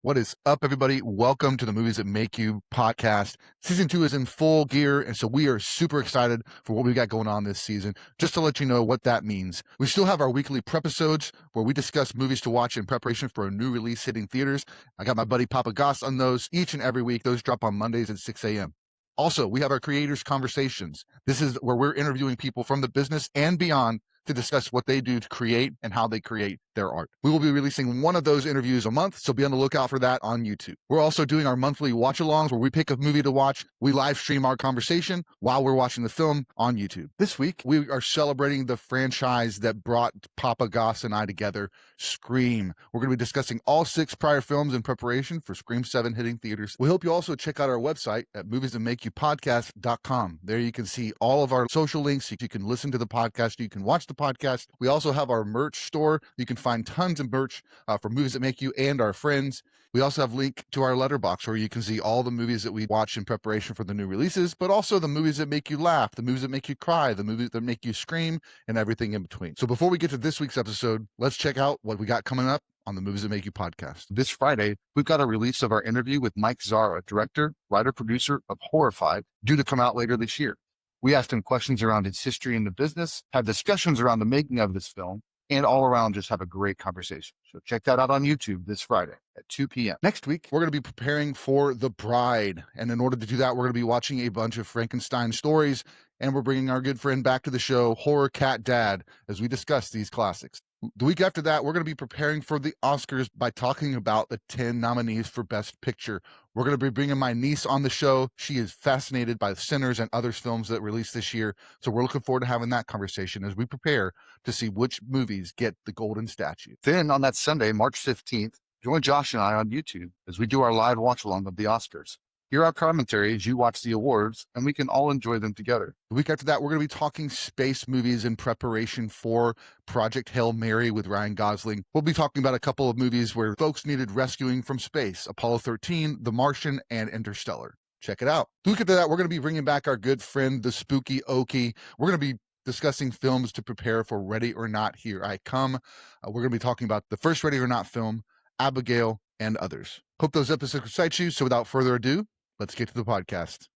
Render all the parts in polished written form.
What is up, everybody? Welcome to the Movies That Make You podcast. Season 2 is in full gear, and so we are super excited for what we got going on this season. Just to let you know what that means, we still have our weekly Prepisodes where we discuss movies to watch in preparation for a new release hitting theaters. I got my buddy POPpaGoss on those each and every week. Those drop on Mondays at 6 a.m. Also, we have our Creators Conversations. This is where we're interviewing people from the business and beyond to discuss what they do to create and how they create their art. We will be releasing one of those interviews a month, so be on the lookout for that on YouTube. We're also doing our monthly watch-alongs where we pick a movie to watch. We live stream our conversation while we're watching the film on YouTube. This week, we are celebrating the franchise that brought POPpaGoss and I together, Scream. We're going to be discussing all 6 prior films in preparation for Scream 7 hitting theaters. We hope you also check out our website at moviesthatmakeyoupodcast.com. There you can see all of our social links. You can listen to the podcast. You can watch the podcast. We also have our merch store. You can find tons of merch for Movies That Make You and our friends. We also have a link to our letterbox where you can see all the movies that we watch in preparation for the new releases, but also the movies that make you laugh, the movies that make you cry, the movies that make you scream, and everything in between. So before we get to this week's episode, let's check out what we got coming up on the Movies That Make You podcast. This Friday, we've got a release of our interview with Mike Zara, director, writer-producer of Horrified, due to come out later this year. We asked him questions around his history in the business, had discussions around the making of this film, and all around just have a great conversation. So check that out on YouTube this Friday at 2 p.m. Next week, we're going to be preparing for The Bride. And in order to do that, we're going to be watching a bunch of Frankenstein stories, and we're bringing our good friend back to the show, Horror Cat Dad, as we discuss these classics. The week after that, we're going to be preparing for the Oscars by talking about the 10 nominees for Best Picture. We're going to be bringing my niece on the show. She is fascinated by Sinners and other films that released this year. So we're looking forward to having that conversation as we prepare to see which movies get the golden statue. Then on that Sunday, March 15th, join Josh and I on YouTube as we do our live watch-along of the Oscars. Hear our commentary as you watch the awards, and we can all enjoy them together. The week after that, we're going to be talking space movies in preparation for Project Hail Mary with Ryan Gosling. We'll be talking about a couple of movies where folks needed rescuing from space: Apollo 13, The Martian, and Interstellar. Check it out. The week after that, we're going to be bringing back our good friend, the Spooky Okie. We're going to be discussing films to prepare for Ready or Not, Here I Come. We're going to be talking about the first Ready or Not film, Abigail, and others. Hope those episodes excite you. So without further ado, let's get to the podcast.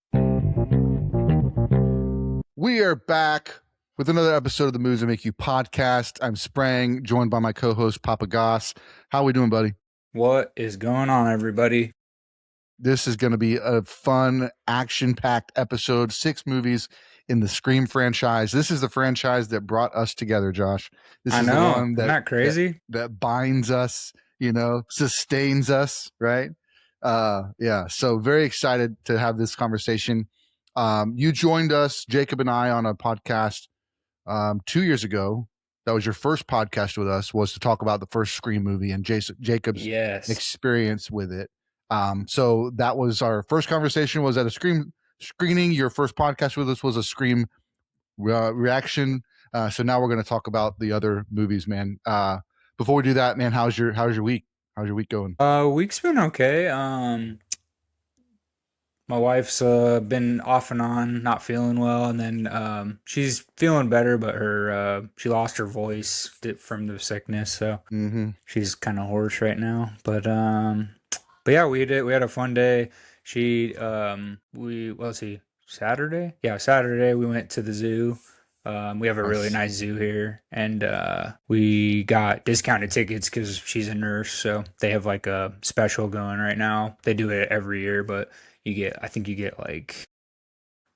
We are back with another episode of the Movies That Make You podcast. I'm Sprang, joined by my co-host, POPpaGoss. How are we doing, buddy? What is going on, everybody? This is going to be a fun, action-packed episode. 6 movies in the Scream franchise. This is the franchise that brought us together, Josh. This is the one that, isn't that crazy? That binds us, sustains us, right? Yeah, so very excited to have this conversation. You joined us, Jacob and I, on a podcast 2 years ago. That was your first podcast with us, was to talk about the first Scream movie and Jacob's experience with it. So that was our first conversation, was at a Scream screening. Your first podcast with us was a Scream reaction. So now we're going to talk about the other movies, man. Before we do that, man, how's your week? How's your week going? Week's been okay. My wife's been off and on, not feeling well, and then she's feeling better, but she lost her voice from the sickness, so she's kind of hoarse right now. But yeah, we had a fun day. Saturday? Yeah, Saturday we went to the zoo. We have a really nice zoo here, and we got discounted tickets because she's a nurse, so they have like a special going right now. They do it every year, but I think you get like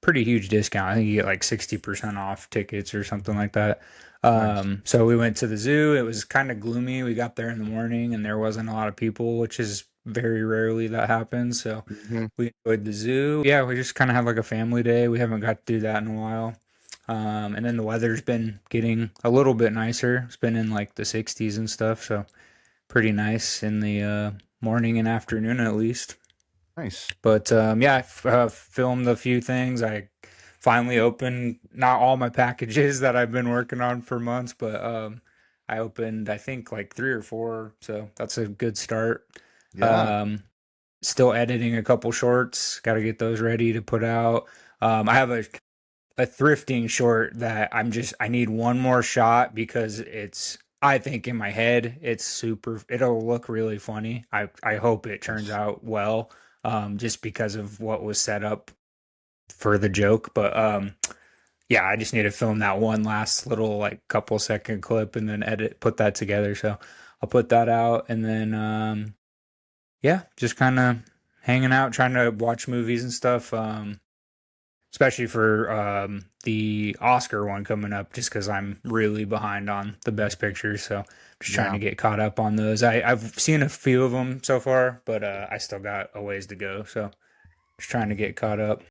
pretty huge discount. I think you get like 60% off tickets or something like that. So we went to the zoo. It was kind of gloomy. We got there in the morning and there wasn't a lot of people, which is very rarely that happens. So we enjoyed the zoo. Yeah, we just kind of had like a family day. We haven't got to do that in a while. And then the weather's been getting a little bit nicer. It's been in like the 60s and stuff, so pretty nice in the morning and afternoon at least. Nice. But yeah, I filmed a few things. I finally opened not all my packages that I've been working on for months, but I opened, I think, like 3 or 4, so that's a good start. Yeah. Still editing a couple shorts. Got to get those ready to put out. I have a thrifting short that I need one more shot because I think in my head it'll look really funny. I hope it turns Yes. out well, just because of what was set up for the joke. But yeah, I just need to film that one last little like couple second clip and then put that together. So I'll put that out and then yeah, just kind of hanging out, trying to watch movies and stuff. Especially for the Oscar one coming up, just because I'm really behind on the Best Picture. So just trying Yeah. to get caught up on those. I've seen a few of them so far, but I still got a ways to go. So just trying to get caught up.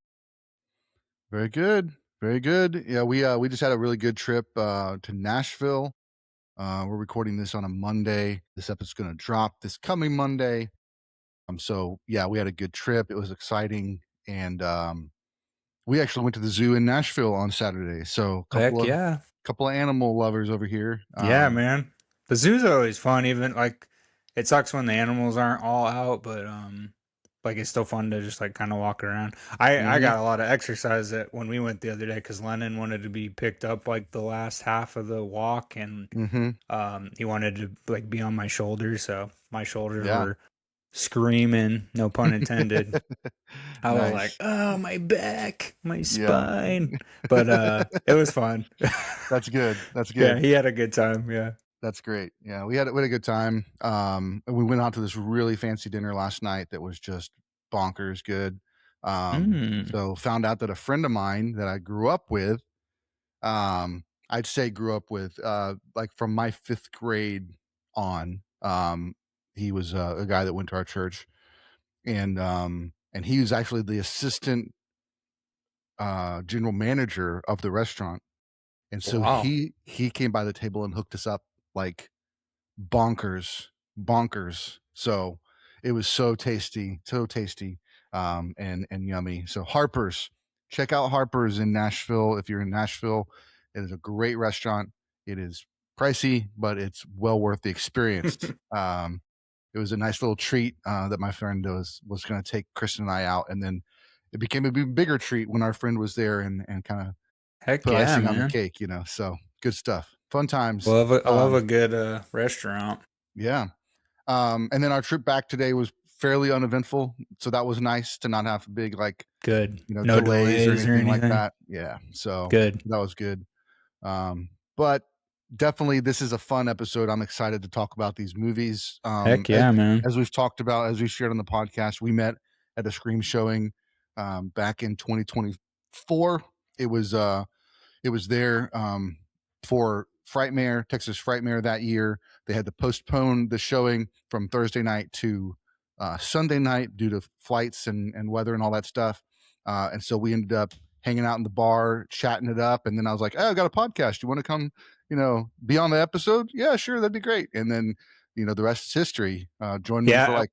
Very good. Very good. Yeah, we just had a really good trip to Nashville. We're recording this on a Monday. This episode's going to drop this coming Monday. So yeah, we had a good trip. It was exciting, and we actually went to the zoo in Nashville on Saturday. So Heck yeah. couple of animal lovers over here. Yeah, man. The zoo's always fun, even like it sucks when the animals aren't all out, but like it's still fun to just like kind of walk around. I Mhm, got a lot of exercise that when we went the other day because Lennon wanted to be picked up like the last half of the walk and mhm. he wanted to like be on my shoulders, so my shoulders Yeah. were screaming, no pun intended. I was like, Nice. "Oh, my back, my Yeah. spine." But it was fun. That's good. That's Yeah, good. he had a good time, yeah. That's great. Yeah, we had a good time. And we went out to this really fancy dinner last night that was just bonkers good. Mm. So found out that a friend of mine that I grew up with, I'd say grew up with, like from my 5th grade on. He was a guy that went to our church, and he was actually the assistant general manager of the restaurant. And so Wow. he came by the table and hooked us up like bonkers, bonkers. So it was so tasty, and yummy. So Harper's, check out Harper's in Nashville. If you're in Nashville, it is a great restaurant. It is pricey, but it's well worth the experience. It was a nice little treat that my friend was going to take Kristen and I out, and then it became a bigger treat when our friend was there and kind of Heck put yeah, icing on the man. cake. So good stuff, fun times. I love a good restaurant. Yeah. And then our trip back today was fairly uneventful, so that was nice to not have big, like, Good. No delays or delays or anything like anything. that. Yeah, so Good. that was good. But definitely this is a fun episode. I'm excited to talk about these movies. Heck yeah, man. As we've talked about, as we shared on the podcast, we met at a Scream showing, back in 2024. It was, it was there for Frightmare, Texas Frightmare that year. They had to postpone the showing from Thursday night to Sunday night due to flights and weather and all that stuff. And so we ended up hanging out in the bar, chatting it up. And then I was like, "Oh, I got a podcast. You want to come, be on the episode? Yeah, sure. That'd be great." And then, the rest is history. Joined me for Yeah. like,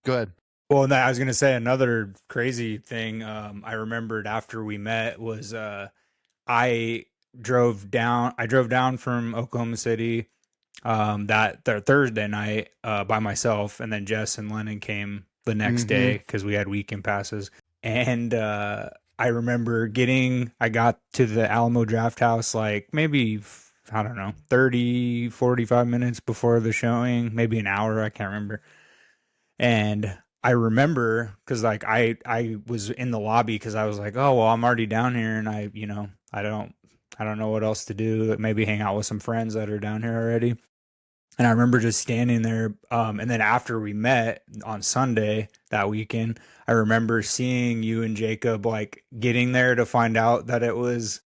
good. Well, I was gonna say another crazy thing. I remembered after we met was I I drove down from Oklahoma City that Thursday night by myself, and then Jess and Lennon came the next Mm-hmm. day because we had weekend passes. And I remember I got to the Alamo Draft House like maybe I don't know 30, 45 minutes before the showing, maybe an hour, I can't remember. And I remember because like I was in the lobby because I was like, oh well, I'm already down here, and I don't know what else to do. Maybe hang out with some friends that are down here already. And I remember just standing there. And then after we met on Sunday that weekend, I remember seeing you and Jacob like getting there to find out that it was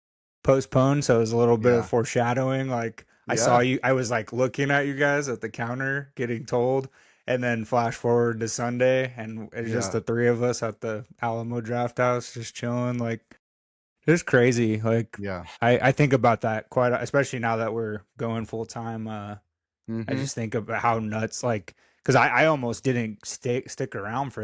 postponed. So it was a little bit of Yeah. foreshadowing. Like I saw Yeah. you, I was like looking at you guys at the counter getting told. And then flash forward to Sunday, and it's just Yeah. the three of us at the Alamo Draft House, just chilling. Like it's crazy. Like Yeah. I think about that quite, especially now that we're going full time. I Mm-hmm. just think about how nuts, like, because I almost didn't stick around for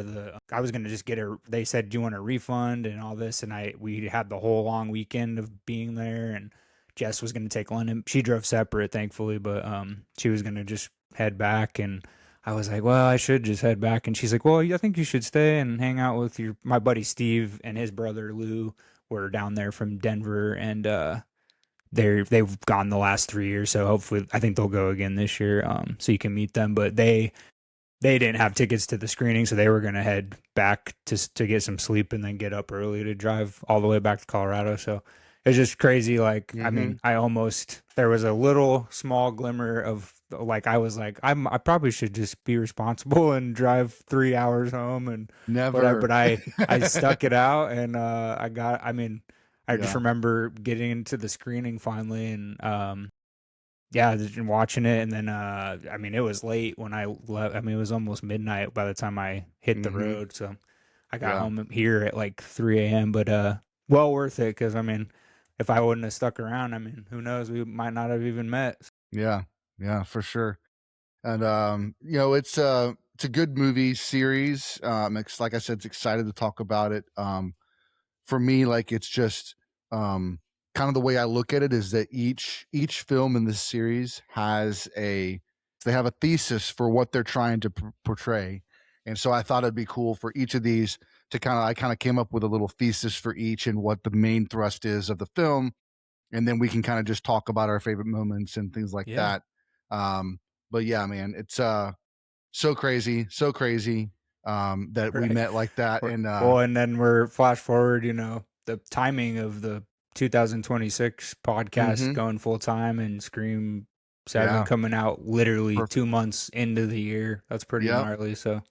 I was gonna just they said, "Do you want a refund?" and all this, and we had the whole long weekend of being there, and Jess was gonna take London. She drove separate, thankfully, but she was gonna just head back, and I was like, "Well, I should just head back," and she's like, "Well, I think you should stay and hang out with my buddy Steve and his brother Lou were down there from Denver, and they've gone the last 3 years, so hopefully I think they'll go again this year. So you can meet them, but they didn't have tickets to the screening, so they were gonna head back to get some sleep and then get up early to drive all the way back to Colorado. So it's just crazy. Like, I Mm-hmm. mean, there was a little small glimmer of like I was like I probably should just be responsible and drive 3 hours home and whatever, Never. but I stuck it out and I mean, I just Yeah. remember getting into the screening finally and yeah, just watching it, and then I mean, it was late when I left. I mean, it was almost midnight by the time I hit the Mm-hmm. road, so I got Yeah. home here at like 3 a.m. But well worth it because I mean, if I wouldn't have stuck around, I mean, who knows? We might not have even met. Yeah. Yeah, for sure. And it's a good movie series. Like I said, it's excited to talk about it. For me, like it's just kind of the way I look at it is that each film in this series they have a thesis for what they're trying to portray, and so I thought it'd be cool for each of these to I kind of came up with a little thesis for each and what the main thrust is of the film, and then we can kind of just talk about our favorite moments and things like Yeah, that. Um, but yeah, man, it's so crazy that we right. met like that, and Well, and then we're flash forward. You know, the timing of the 2026 podcast mhm, going full time and Scream Seven yeah. coming out literally Perfect. 2 months into the year. That's pretty Yep. gnarly. So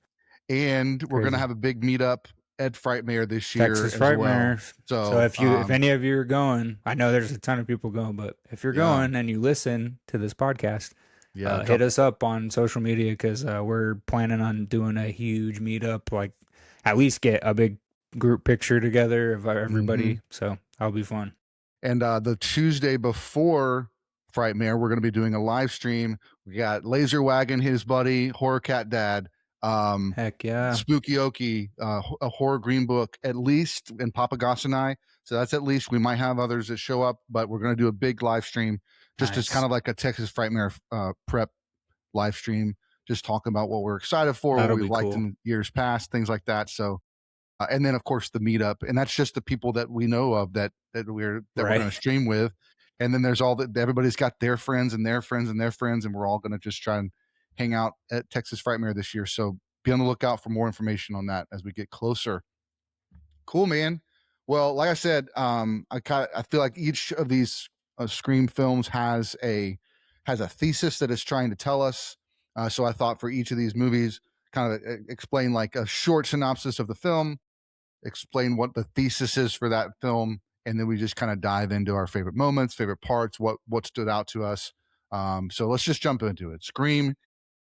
And we're gonna crazy. have a big meetup at Frightmare this year Texas as well. Frightmares. So So, if any of you are going, I know there's a ton of people going, but if you're yeah, going and you listen to this podcast, yeah, hit drop. us up on social media because we're planning on doing a huge meetup. Like at least get a big group picture together of Mhm. everybody. So that'll be fun. And the Tuesday before Frightmare, we're gonna be doing a live stream. We got Laser Wagon, his buddy, Horror Cat Dad, um, Heck yeah! Spooky Okie, a horror green book, at least, and POPpaGoss and I. So that's at least. We might have others that show up, but we're gonna do a big live stream, just as kind Nice. of like a Texas Frightmare prep live stream, just talking about what we're excited for, what That'll we've be liked cool. in years past, things like that. So, and then of course the meetup, and that's just the people that we know of that we're Right. going to stream with, and then there's all that everybody's got their friends and their friends and their friends, and we're all going to just try and hang out at Texas Frightmare this year. So be on the lookout for more information on that as we get closer. Cool, man. Well, like I said, I feel like each of these Scream films has a thesis that it's trying to tell us. So I thought for each of these movies, kind of explain like a short synopsis of the film, explain what the thesis is for that film, and then we just kind of dive into our favorite moments, favorite parts, what stood out to us. So let's just jump into it. Scream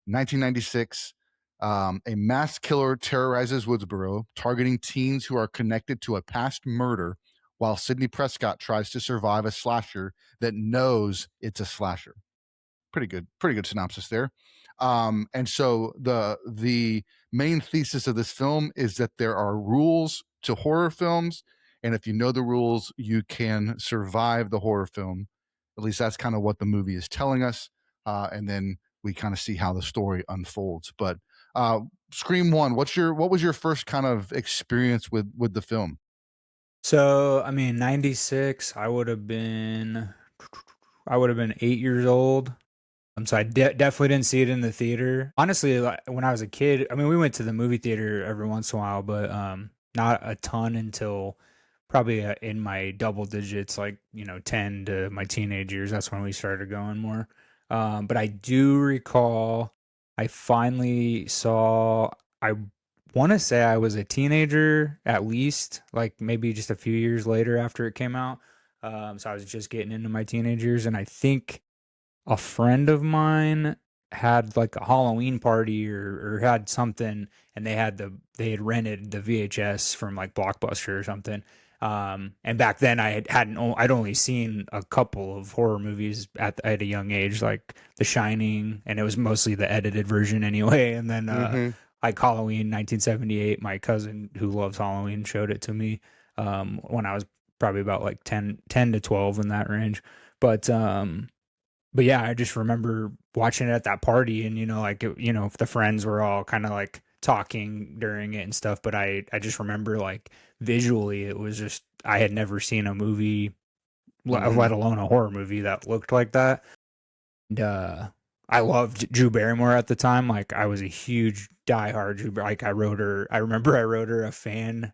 1996. A mass killer terrorizes Woodsboro, targeting teens who are connected to a past murder, while Sidney Prescott tries to survive a slasher that knows it's a slasher. Pretty good synopsis there. And so the main thesis of this film is that there are rules to horror films, and if you know the rules, you can survive the horror film. At least that's kind of what the movie is telling us. And then we kind of see how the story unfolds. But uh, Scream One, what was your first kind of experience with the film? So I mean, 96. I would have been 8 years old. So I definitely didn't see it in the theater. Honestly, like, when I was a kid, I mean, we went to the movie theater every once in a while, but not a ton until probably in my double digits, like 10 to my teenage years. That's when we started going more. But I do recall I finally saw. I want to say I was a teenager at least, like maybe just a few years later after it came out. So I was just getting into my teenage years, and I think a friend of mine had like a Halloween party or had something and they had rented the VHS from like Blockbuster or something. And back then I'd only seen a couple of horror movies at a young age, like The Shining, and it was mostly the edited version anyway. And then Mm-hmm. like Halloween 1978, my cousin who loves Halloween showed it to me when I was probably about like 10 to 12 in that range. But but yeah, I just remember watching it at that party, and the friends were all kind of like talking during it and stuff. But I just remember like visually, it was just I had never seen a movie let alone a horror movie that looked like that. And I loved Drew Barrymore at the time. Like I was a huge diehard Drew. Like I wrote her. I remember I wrote her a fan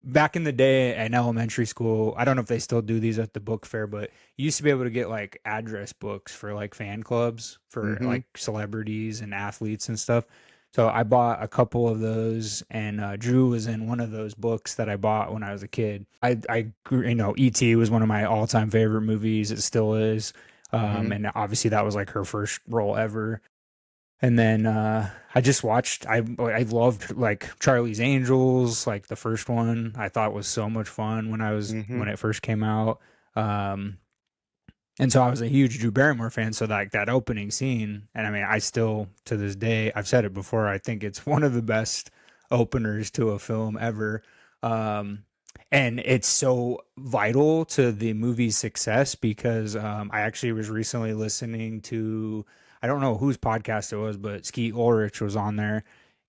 back in the day in elementary school. I don't know if they still do these at the book fair, but you used to be able to get like address books for like fan clubs for Mm-hmm. like celebrities and athletes and stuff. So I bought a couple of those, and Drew was in one of those books that I bought when I was a kid. E.T. was one of my all-time favorite movies. It still is, Mm-hmm. and obviously that was like her first role ever. And then I just watched. I loved like Charlie's Angels, like the first one. I thought was so much fun Mm-hmm. when it first came out. Um, and so I was a huge Drew Barrymore fan. So like that opening scene, and I mean, I still to this day, I've said it before. I think it's one of the best openers to a film ever. Um, and it's so vital to the movie's success because I actually was recently listening to, I don't know whose podcast it was, but Skeet Ulrich was on there,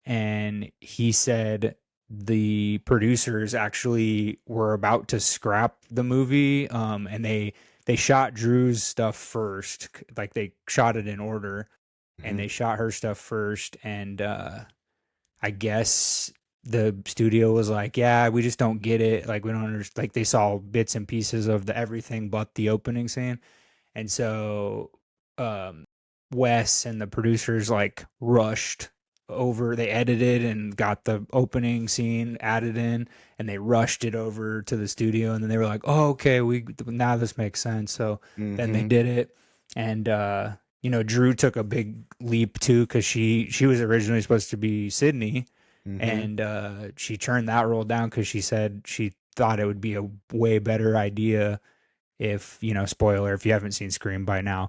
and he said the producers actually were about to scrap the movie, and they shot Drew's stuff first, like they shot it in order, and Mm-hmm. they shot her stuff first, and I guess the studio was like, yeah, we just don't get it. Like we don't understand. Like they saw bits and pieces of the everything but the opening scene, and so um, Wes and the producers like rushed over. They edited and got the opening scene added in, and they rushed it over to the studio. And then they were like, "Oh, okay, we now this makes sense." So then they Mm-hmm. did it, and Drew took a big leap too because she was originally supposed to be Sydney, Mm-hmm. and she turned that role down because she said she thought it would be a way better idea if spoiler if you haven't seen Scream by now.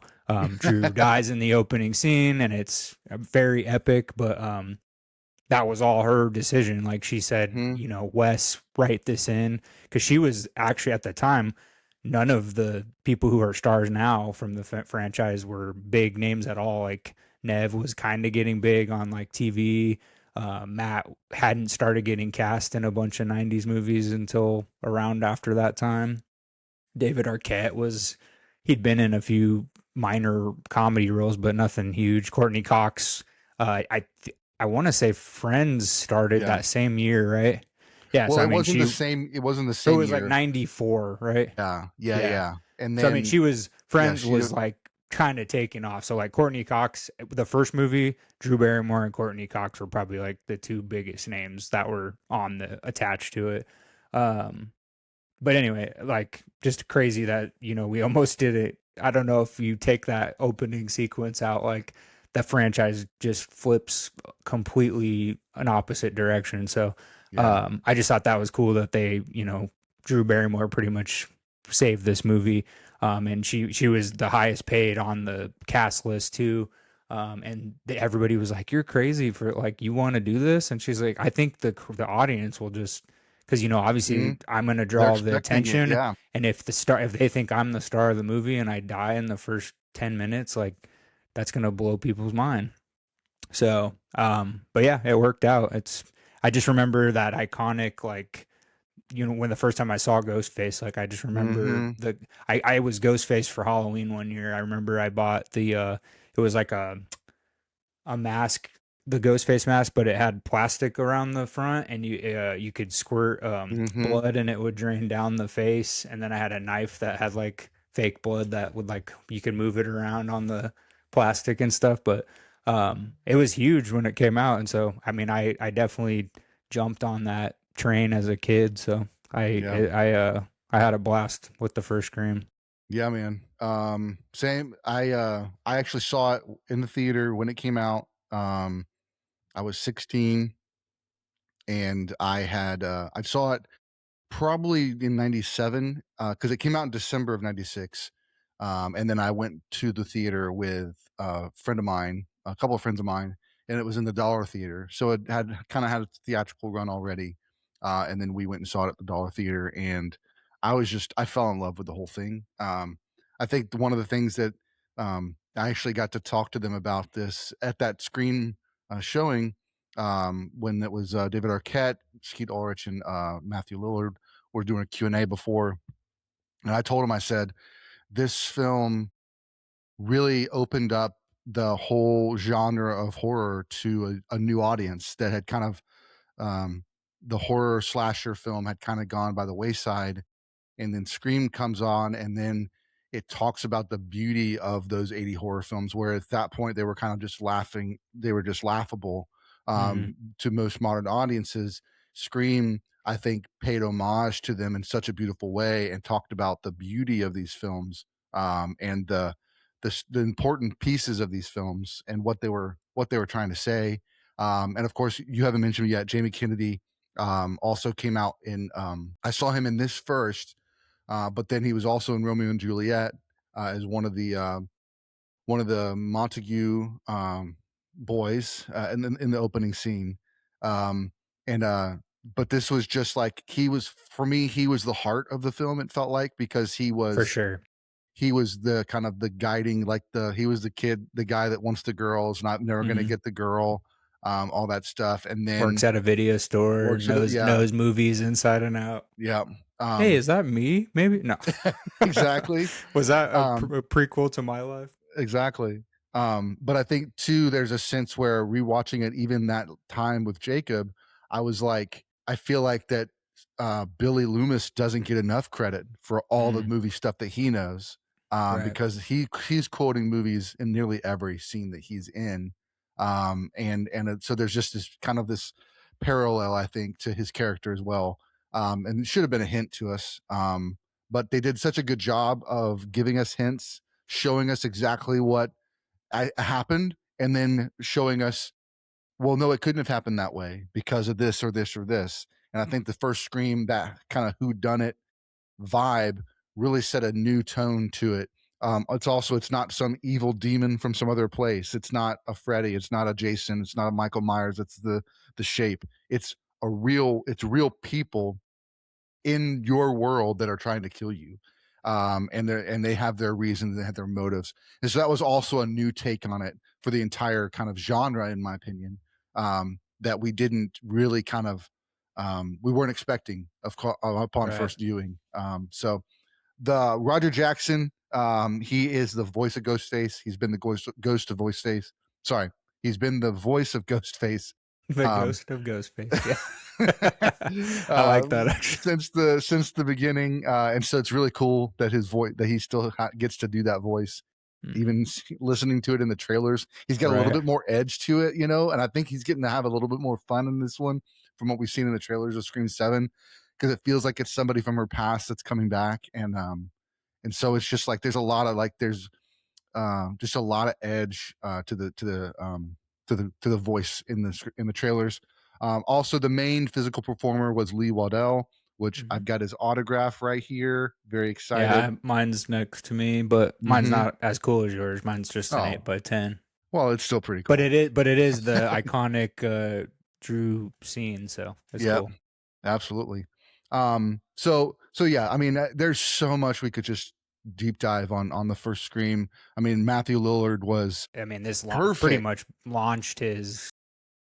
Drew dies in the opening scene, and it's very epic, but that was all her decision. Like she said, Mm-hmm. Wes, write this in, because she was actually at the time, none of the people who are stars now from the franchise were big names at all. Like Nev was kind of getting big on like TV. Matt hadn't started getting cast in a bunch of 90s movies until around after that time. David Arquette he'd been in a few minor comedy roles, but nothing huge. Courtney Cox, I want to say Friends started Yeah. that same year, right? Yeah, Well, so I it mean wasn't the same. It wasn't the it same was like year. 94, right? Yeah. Yeah. Yeah. Yeah. And So I mean then, yeah, Friends she. was like kind of taking off. So like Courtney Cox, the first movie, Drew Barrymore and Courtney Cox were probably like the two biggest names that were on the attached to it. Um, but anyway, like just crazy that we almost did it. I don't know if you take that opening sequence out, like the franchise just flips completely an opposite direction. So Yeah. I just thought that was cool that they, Drew Barrymore pretty much saved this movie, and she was the highest paid on the cast list too. And everybody was like, "You're crazy for like you want to do this," and she's like, "I think the audience will just." Because Mm-hmm. obviously I'm going to They're draw the expecting it. attention, Yeah. and if they think I'm the star of the movie and I die in the first 10 minutes, like that's going to blow people's mind. So, but yeah, it worked out. I just remember that iconic, like, when the first time I saw Ghostface, like I just remember Mm-hmm. I was Ghostface for Halloween one year. I remember I bought it was like a mask, the ghost face mask, but it had plastic around the front, and you could squirt Mm-hmm. blood, and it would drain down the face. And then I had a knife that had like fake blood that would like you could move it around on the plastic and stuff. But it was huge when it came out, and so I mean, I definitely jumped on that train as a kid. So Yeah. I had a blast with the first Scream. Yeah, man. Same. I actually saw it in the theater when it came out. I was 16, and I saw it probably in 97, because it came out in December of 96. And then I went to the theater with a friend of mine, a couple of friends of mine, and it was in the Dollar Theater. So it had kind of had a theatrical run already. And then we went and saw it at the Dollar Theater, and I fell in love with the whole thing. I think one of the things that I actually got to talk to them about this at that screen showing, when it was David Arquette, Skeet Ulrich, and Matthew Lillard were doing a Q&A before, And I told him, I said, this film really opened up the whole genre of horror to a new audience that had kind of, um, the horror slasher film had kind of gone by the wayside, and then Scream comes on, and then it talks about the beauty of those 80 horror films, where at that point they were kind of just laughing, they were just laughable, Hmm. to most modern audiences. Scream, I think, paid homage to them in such a beautiful way and talked about the beauty of these films, and the important pieces of these films and what they were trying to say. And of course, you haven't mentioned yet, Jamie Kennedy also came out in. I saw him in this first, but then he was also in Romeo and Juliet as one of the Montague boys in the opening scene. Um, and But this was just like, he was, for me, he was the heart of the film. It felt like, because For sure. he was the kind of the guiding, like he was the kid, the guy that wants the girl, is not never going to Hmm. get the girl, all that stuff, and Works then at a video store, works at it. Yeah, knows movies inside and out. yeah. Hey, Um, is that me? Maybe no. exactly. Was that Um, a prequel to my life? exactly. But I think too, there's a sense where rewatching it, even that time with Jacob, I was like, I feel like that Billy Loomis doesn't get enough credit for all the Mm, movie stuff that he knows, right. because he's quoting movies in nearly every scene that he's in, so there's just this kind of this parallel, I think, to his character as well, and it should have been a hint to us, but they did such a good job of giving us hints, showing us exactly what happened, and then showing us, well, no, it couldn't have happened that way because of this or this or this. And I think the first Scream, that kind of who done it vibe, really set a new tone to it. It's not some evil demon from some other place. It's not a Freddy. It's not a Jason. It's not a Michael Myers. It's the shape. It's real people in your world that are trying to kill you, and they have their reasons, they have their motives, and so that was also a new take on it for the entire kind of genre, in my opinion, that we didn't really kind of, we weren't expecting upon Right. first viewing. So the Roger Jackson, he is the voice of Ghostface. He's been the ghost of Ghostface. Sorry, he's been the voice of Ghostface, The um, ghost of Ghostface. Yeah. I uh, like that actually. since the beginning, and so it's really cool that his voice, that he still gets to do that voice. Hmm. Even listening to it in the trailers, he's got a little Right. bit more edge to it, you know. And I think he's getting to have a little bit more fun in this one from what we've seen in the trailers of Scream 7, because it feels like it's somebody from her past that's coming back, and so it's just like there's a lot of like there's just a lot of edge to the voice in the trailers. Also, the main physical performer was Lee Waddell, which Hmm. I've got his autograph right here. Very excited. Mine's next to me, but mine's Hmm. not as cool as yours. Mine's just an Oh, 8 by 10. well, it's still pretty But cool. it is the iconic Drew scene, so it's Yeah, cool. absolutely. So yeah, I mean, there's so much we could just deep dive on the first Scream. I mean, Matthew Lillard was I mean, this pretty perfect. much launched his.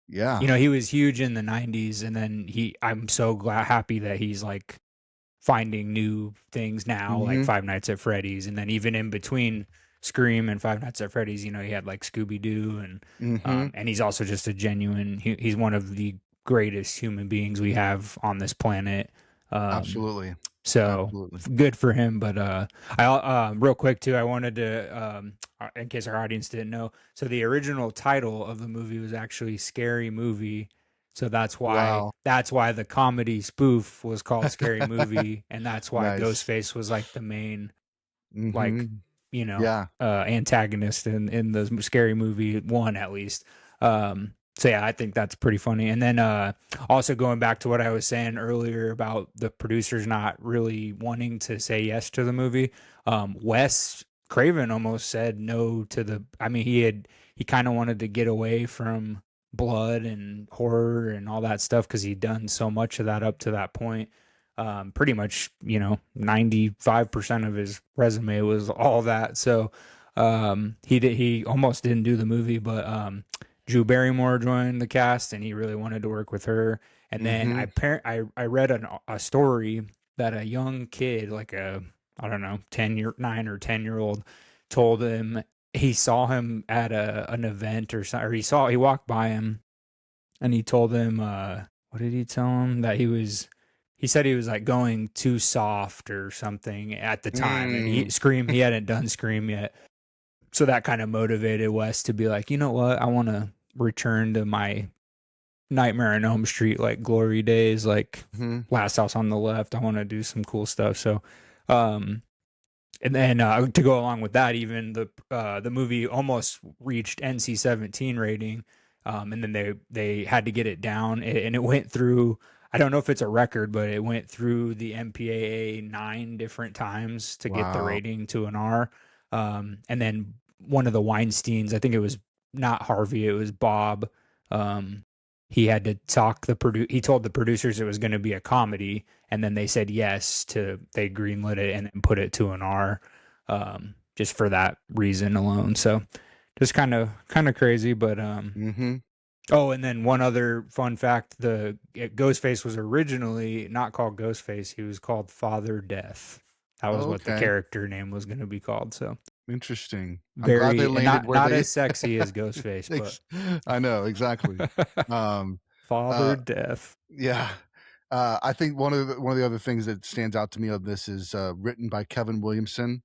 Yeah. He was huge in the '90s, and then I'm so happy that he's like finding new things now, like Hmm. Five Nights at Freddy's, and then even in between Scream and Five Nights at Freddy's, he had like Scooby Doo, Hmm. and he's also just a genuine. He's one of the greatest human beings we have on this planet. Um, Absolutely. so Absolutely. good for him. But I real quick too, I wanted to in case our audience didn't know, so the original title of the movie was actually Scary Movie. So Wow. that's why the comedy spoof was called Scary Movie, and that's why Nice. Ghostface was like the main, like, Mhm. you know, Yeah. antagonist in the Scary Movie one at least. So yeah, I think that's pretty funny. And then also going back to what I was saying earlier about the producers not really wanting to say yes to the movie, Wes Craven almost said no to the. I mean, he kind of wanted to get away from blood and horror and all that stuff because he'd done so much of that up to that point. Pretty much, 95% of his resume was all that. So he almost didn't do the movie, but Drew Barrymore joined the cast, and he really wanted to work with her. And then Mhm. I read a story that a young kid, like I don't know, 9 or 10-year-old told him he saw him at an event or something, or he walked by him and he told him, what did he tell him? That he said he was like going too soft or something at the time. And Mm. he hadn't done Scream yet. So that kind of motivated Wes to be like, you know what? I want to return to my Nightmare on Elm Street, like glory days, like Hmm. Last House on the Left. I want to do some cool stuff. So, um, and then to go along with that, even the movie almost reached NC-17 rating, and then they had to get it down, and it went through. I don't know if it's a record, but it went through the MPAA 9 different times to get the Wow. rating to an R. And then one of the Weinsteins, I think it was not Harvey, it was Bob. Um, he had to he told the producers it was going to be a comedy, and then they said yes to they greenlit it and then put it to an R, just for that reason alone. So just kind of crazy, but Hmm. oh, and then one other fun fact: the Ghostface was originally not called Ghostface; he was called Father Death. That was what the Okay. character name was going to be called. So Interesting. I'm glad they very, and landed not where not they. as sexy as Ghostface, but I know exactly. Um, Father uh, Death. yeah. I think one of the other things that stands out to me of this is written by Kevin Williamson,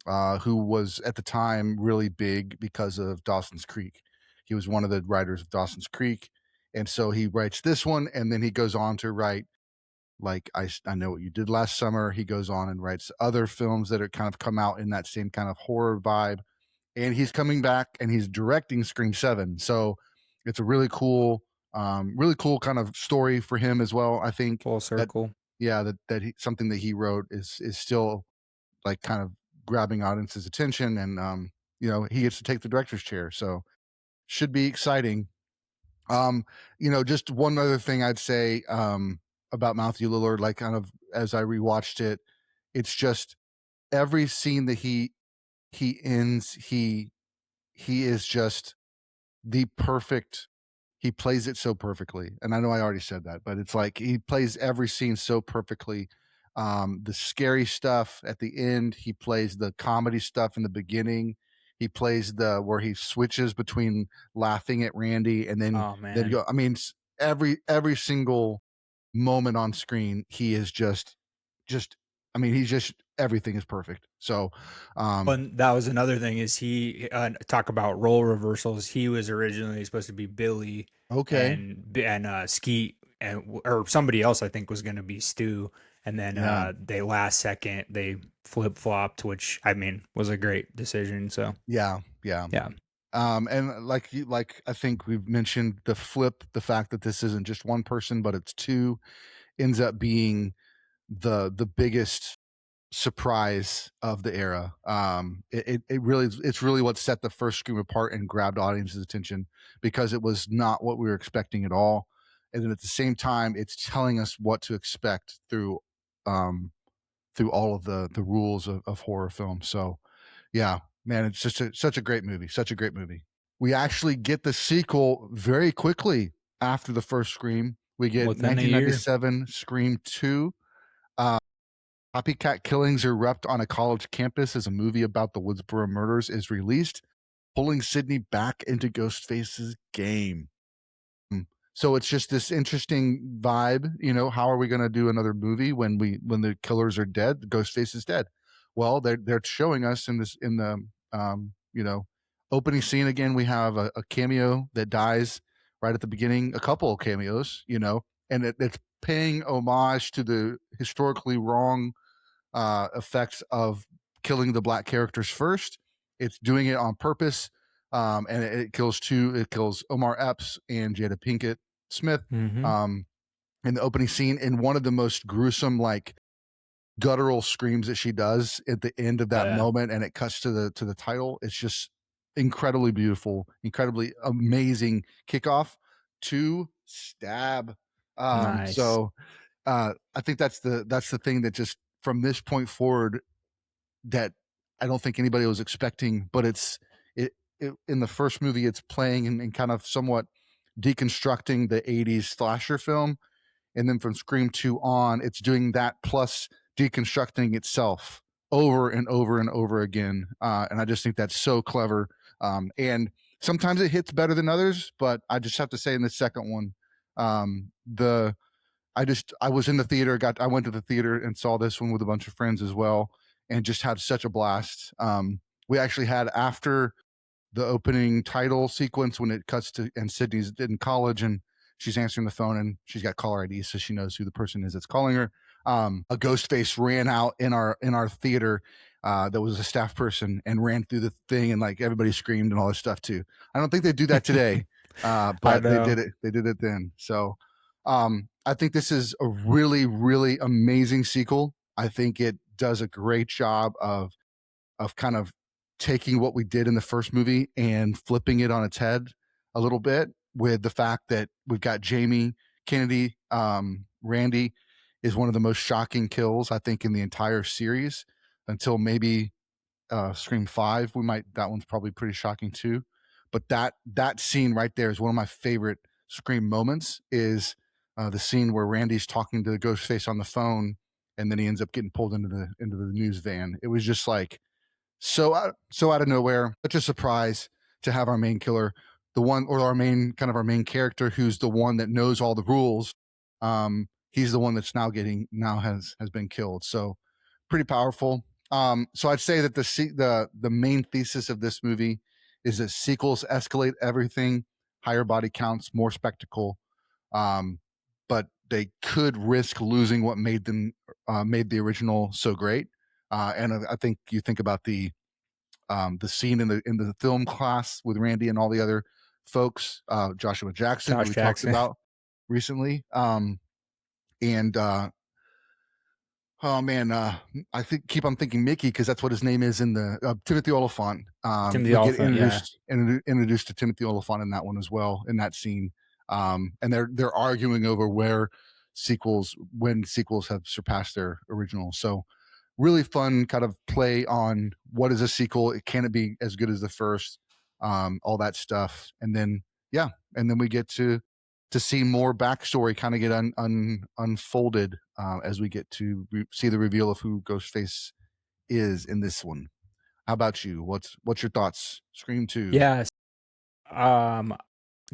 who was at the time really big because of Dawson's Creek. He was one of the writers of Dawson's Creek, and so he writes this one, and then he goes on to write like I Know What You Did Last Summer. He goes on and writes other films that are kind of come out in that same kind of horror vibe, and he's coming back and he's directing Scream 7. So it's a really cool kind of story for him as well. I think Full that circle. yeah, something that he wrote is still like kind of grabbing audience's attention, and he gets to take the director's chair, so should be exciting. Um, just one other thing I'd say about Matthew Lillard, like kind of as I rewatched it, it's just every scene that he ends, he is just the perfect he plays it so perfectly. And I know I already said that, but it's like he plays every scene so perfectly. The scary stuff at the end, he plays the comedy stuff in the beginning. He plays the where he switches between laughing at Randy and Oh then man. go. I mean, every single moment on screen, he is just. I mean, he's just everything is perfect. So, And that was another thing is he talk about role reversals. He was originally supposed to be Billy, okay, and Skeet and or somebody else I think was going to be Stu, and then yeah, they last second they flip flopped, which I mean was a great decision. So yeah, yeah. yeah, And like I think we've mentioned the fact that this isn't just one person, but it's two, ends up being the biggest surprise of the era. It's really what set the first Scream apart and grabbed audience's attention because it was not what we were expecting at all. And then at the same time, it's telling us what to expect um through all of the rules of horror film. So yeah, man, it's just such a great movie. Such a great movie. We actually get the sequel very quickly after the first Scream. We get within a year. 1997 Scream 2. Uh, Copycat killings erupt on a college campus as a movie about the Woodsboro murders is released, pulling Sidney back into Ghostface's game. Mm. So it's just this interesting vibe. How are we going to do another movie when the killers are dead? Ghostface is dead. Well, they're showing us in the opening scene again. We have a cameo that dies right at the beginning. A couple of cameos, and it's paying homage to the historically wrong effects of killing the black characters first. It's doing it on purpose, and it kills two. It kills Omar Epps and Jada Pinkett Smith Mm-hmm. um, in the opening scene. In one of the most gruesome, like guttural screams that she does at the end of Oh that yeah, moment, and it cuts to the title. It's just incredibly beautiful, incredibly amazing kickoff to Stab. nice. So I think that's the thing that just from this point forward that I don't think anybody was expecting, but it in the first movie it's playing and kind of somewhat deconstructing the 80s slasher film, and then from Scream 2 on it's doing that plus deconstructing itself over and over and over again. And I just think that's so clever. And sometimes it hits better than others, but I just have to say in the second one, the I was in the theater, I went to the theater and saw this one with a bunch of friends as well, and just had such a blast. We actually had, after the opening title sequence, when it cuts to, and Sydney's in college and she's answering the phone and she's got caller ID, so she knows who the person is that's calling her. A ghost face ran out in our theater, that was a staff person, and ran through the thing, and like everybody screamed and all this stuff too. I don't think they do that today, but they did it. They did it then. So I think this is a really, really amazing sequel. I think it does a great job of kind of taking what we did in the first movie and flipping it on its head a little bit, with the fact that we've got Jamie Kennedy. Randy is one of the most shocking kills, I think, in the entire series, until maybe Scream 5. That one's probably pretty shocking too. But that scene right there is one of my favorite Scream moments, is the scene where Randy's talking to the ghost face on the phone, and then he ends up getting pulled into the news van. It was just like so out of nowhere, such a surprise to have our main killer, the one, or our main character, who's the one that knows all the rules. He's the one that's now has been killed. So pretty powerful. So I'd say that the main thesis of this movie is that sequels escalate everything: higher body counts, more spectacle. But they could risk losing what made the original so great. And I think you think about the scene in the film class with Randy and all the other folks, Joshua Jackson, who we talked about recently, and oh man, I keep on thinking Mickey, because that's what his name is in the Timothy Olyphant. Timothy Olyphant, introduced to Timothy Olyphant in that one as well, in that scene. And they're arguing over when sequels have surpassed their original. So really fun kind of play on what is a sequel. Can it be as good as the first? All that stuff. And then we get to see more backstory kind of get unfolded as we get to see the reveal of who Ghostface is in this one. How about you? What's your thoughts? Scream 2. Yes.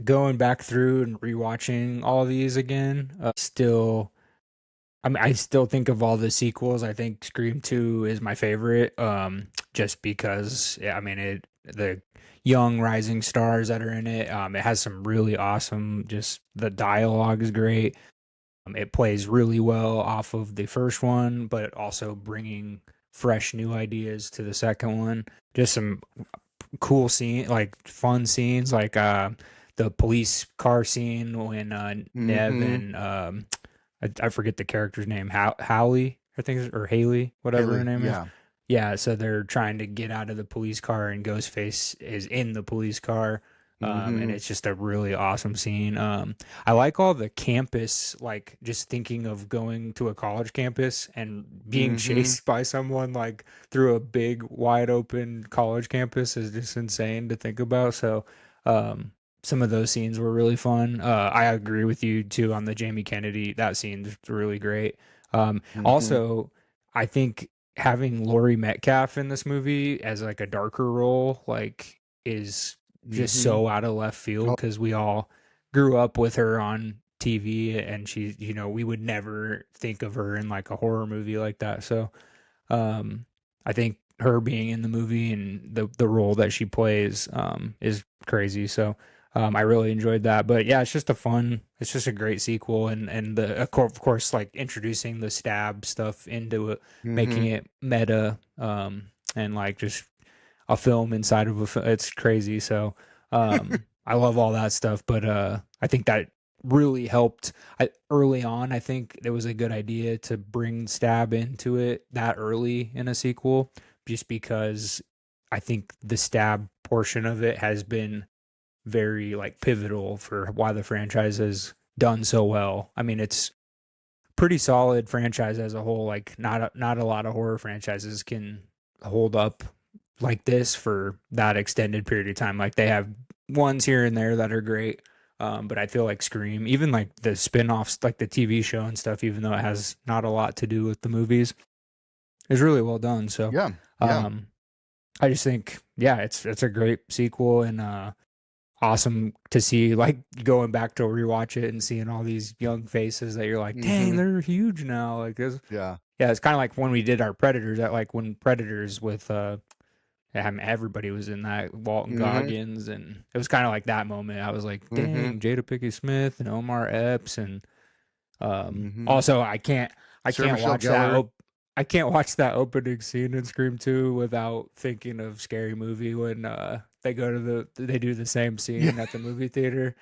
Going back through and rewatching all these again, I still think of all the sequels. I think Scream 2 is my favorite, just because, the young rising stars that are in it. It has some really awesome, just the dialogue is great. It plays really well off of the first one, but also bringing fresh new ideas to the second one. Just some cool fun scenes, like the police car scene when Nev and I forget the character's name, Haley, I think, or Haley, whatever her name is. Yeah, so they're trying to get out of the police car, and Ghostface is in the police car. And it's just a really awesome scene. I like all the campus, like just thinking of going to a college campus and being chased by someone like through a big, wide open college campus is just insane to think about. So, some of those scenes were really fun. I agree with you too on the Jamie Kennedy. That scene's really great. Also, I think having Laurie Metcalf in this movie as like a darker role, like, is just so out of left field, because we all grew up with her on TV, and she, we would never think of her in like a horror movie like that. So, I think her being in the movie and the role that she plays, is crazy. So, I really enjoyed that. But yeah, it's just a great sequel, and of course, like introducing the stab stuff into it, making it meta, and like just a film inside of a film. It's crazy. So I love all that stuff, but I think that really helped early on. I think it was a good idea to bring stab into it that early in a sequel, just because I think the stab portion of it has been very like pivotal for why the franchise has done so well. I mean, it's pretty solid franchise as a whole. Like, not a lot of horror franchises can hold up like this for that extended period of time. Like, they have ones here and there that are great, but I feel like Scream, even like the spin-offs, like the TV show and stuff, even though it has not a lot to do with the movies, It's really well done. So, Yeah, yeah. um, I just think, yeah, it's a great sequel and awesome to see. Like going back to rewatch it and seeing all these young faces that you're like, dang, Mm-hmm. they're huge now. Like this, Yeah. yeah, it's kind of like when we did our Predators. That like when Predators with I mean, everybody was in that, Walton Mm-hmm. Goggins, and it was kind of like that moment. I was like, Mm-hmm. dang, Jada Pinkett Smith and Omar Epps, and Mm-hmm. also I Sarah can't Michelle watch that. Gellar. I can't watch that opening scene in Scream 2 without thinking of Scary Movie when they go to they do the same Yeah. scene at the movie theater.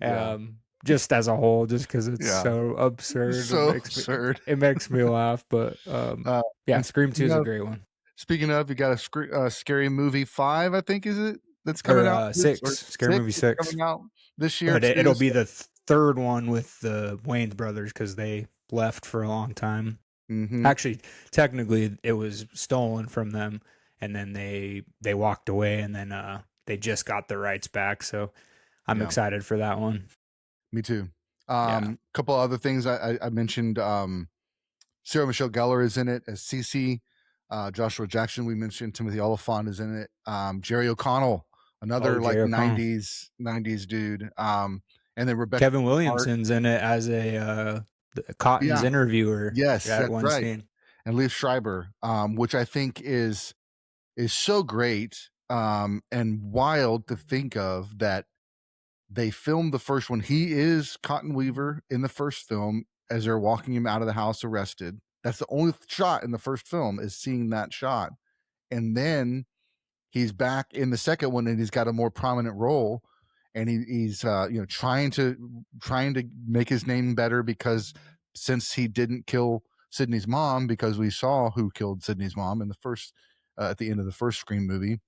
Yeah. Just as a whole, just because it's Yeah. so absurd, So absurd. it makes me laugh. But Uh, yeah, and Scream 2 is a great one. speaking of, you got a Scary Movie 5, I think, is it? That's Or coming out this, or Scary 6 Movie is 6. coming out this year But too. it'll be So, the third one with the Wayans brothers because they left for a long time. mm-hmm. Actually, technically, it was stolen from them, and then they walked away, and then they just got the rights back. So I'm Yeah, excited for that one. me too. Yeah. Couple other things I mentioned. Sarah Michelle Gellar is in it as Cece. Joshua Jackson, we mentioned. Timothy Oliphant is in it. Jerry O'Connell, Oh, another like Jerry O'Connell. 90s dude. And then Rebecca Kevin Hart. Williamson's in it as a Cotton's Yeah, interviewer. yes, That that's one right. scene. And Liev Schreiber, which I think is so great and wild to think of that they filmed the first one. He is Cotton Weaver in the first film as they're walking him out of the house arrested. That's the only shot in the first film, is seeing that shot. And then he's back in the second one and he's got a more prominent role, and he's trying to make his name better, because since he didn't kill Sydney's mom, because we saw who killed Sydney's mom in the first at the end of the first Scream movie,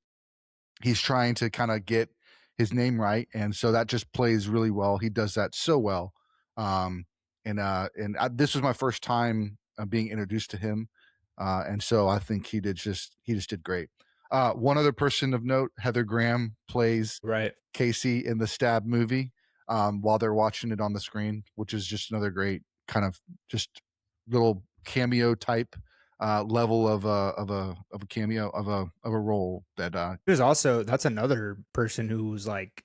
he's trying to kind of get his name right, and so that just plays really well. He does that so well. This was my first time being introduced to him, and so I think he just did great. One other person of note, Heather Graham plays Right. Casey in the Stab movie while they're watching it on the screen, which is just another great kind of just little cameo type level of a cameo of a role that There's also that's another person who was like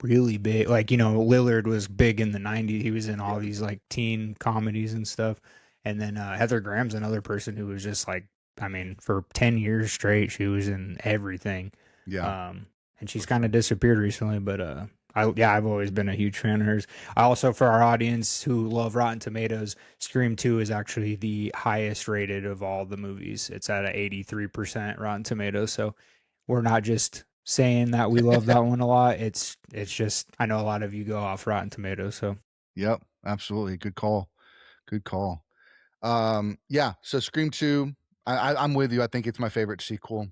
really big. Like, Lillard was big in the 90s. He was in all these like teen comedies and stuff. And then Heather Graham's another person who was just like, I mean, for 10 years straight, she was in everything. yeah. Um, and she's kind of disappeared recently, but I've always been a huge fan of hers. I also, for our audience who love Rotten Tomatoes, Scream 2 is actually the highest rated of all the movies. It's at a 83% Rotten Tomatoes. So we're not just saying that we love that one a lot. It's just I know a lot of you go off Rotten Tomatoes. So Yep, absolutely. Good call. Good call. Yeah, so Scream 2, I'm with you. I think it's my favorite sequel.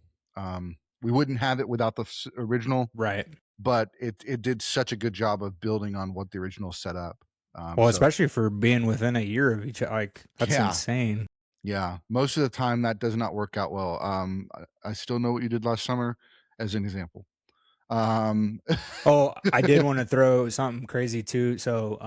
We wouldn't have it without the original, right. but it did such a good job of building on what the original set up. Well, So especially for being within a year of each, like that's yeah, insane. yeah. Most of the time that does not work out well. I still know what you did last summer as an example. Um, Oh, I did want to throw something crazy too. So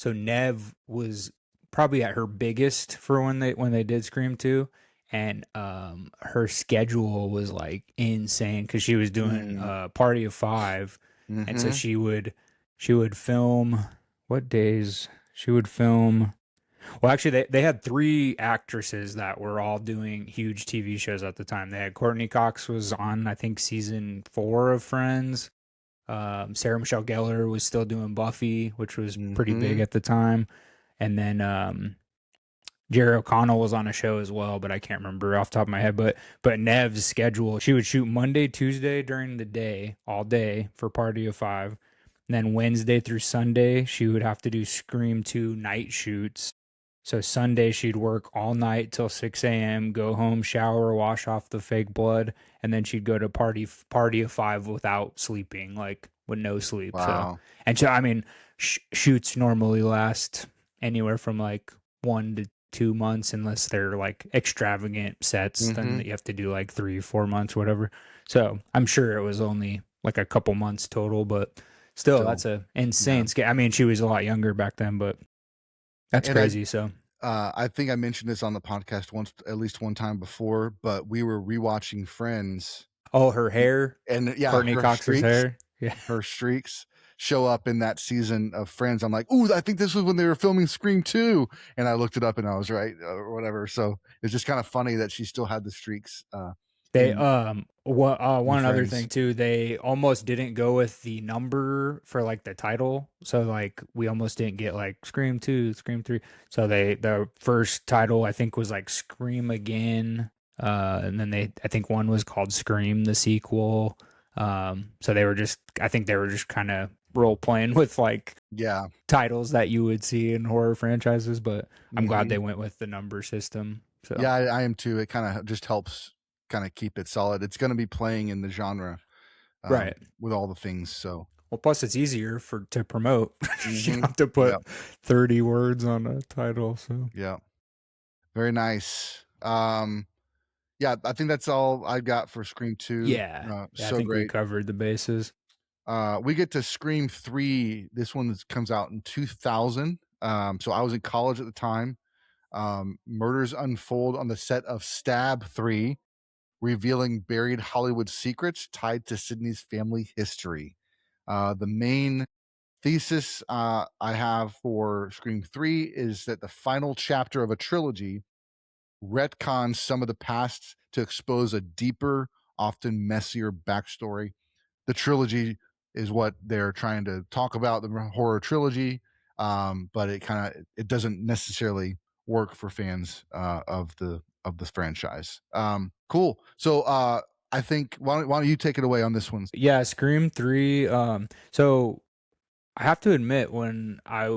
Nev was probably at her biggest for when they did Scream 2, and her schedule was like insane because she was doing mm, Party of Five, and so mm-hmm. she would film what days she would film. Well, actually, they had three actresses that were all doing huge TV shows at the time. They had Courtney Cox was on, I think, season 4 of Friends. Sarah Michelle Gellar was still doing Buffy, which was pretty big Mm-hmm. at the time. And then Jerry O'Connell was on a show as well, but I can't remember off the top of my head. But Nev's schedule, she would shoot Monday, Tuesday during the day, all day for Party of Five. And then Wednesday through Sunday, she would have to do Scream 2 night shoots. So Sunday she'd work all night till 6 a.m., go home, shower, wash off the fake blood, and then she'd go to Party of Five without sleeping, like with no sleep. So, Wow. and so I mean, shoots normally last anywhere from like 1 to 2 months, unless they're like extravagant sets. Then Mm-hmm. you have to do like 3 4 months, whatever. So I'm sure it was only like a couple months total, but still, Still, that's a yeah. insane scale. I mean, she was a lot younger back then, but that's And I crazy. So I think I mentioned this on the podcast once, at least one time before, but we were rewatching Friends, Oh, her hair, and yeah, Courtney Cox's hair. Yeah. her streaks show up in that season of Friends. I'm like, ooh, I think this was when they were filming Scream 2, and I looked it up and I was right, or whatever. So it's just kind of funny that she still had the streaks They in one other Friends. thing too, they almost didn't go with the number for like the title. So like we almost didn't get like Scream 2, Scream 3. So the first title I think was like Scream Again. And then I think one was called Scream the sequel. So I think they were just kind of role playing with like Yeah. titles that you would see in horror franchises, but I'm glad hmm they went with the number system. So Yeah, I am too. It kind of just helps kind of keep it solid. It's going to be playing in the genre right. with all the things. So, Well, plus it's easier to promote. You don't hmm have to yeah, put 30 words on a title. So yeah, very nice. Yeah, I think that's all I got for Scream 2. yeah, I So think we great. covered the bases. We get to Scream 3. This one comes out in 2000. So I was in college at the time. Murders unfold on the set of Stab 3, revealing buried Hollywood secrets tied to Sydney's family history. The main thesis I have for Scream 3 is that the final chapter of a trilogy retcons some of the past to expose a deeper, often messier backstory. The trilogy is what they're trying to talk about, the horror trilogy, but it doesn't necessarily work for fans of the franchise. Cool. So I think why don't you take it away on this one? Yeah, Scream 3. So I have to admit, when I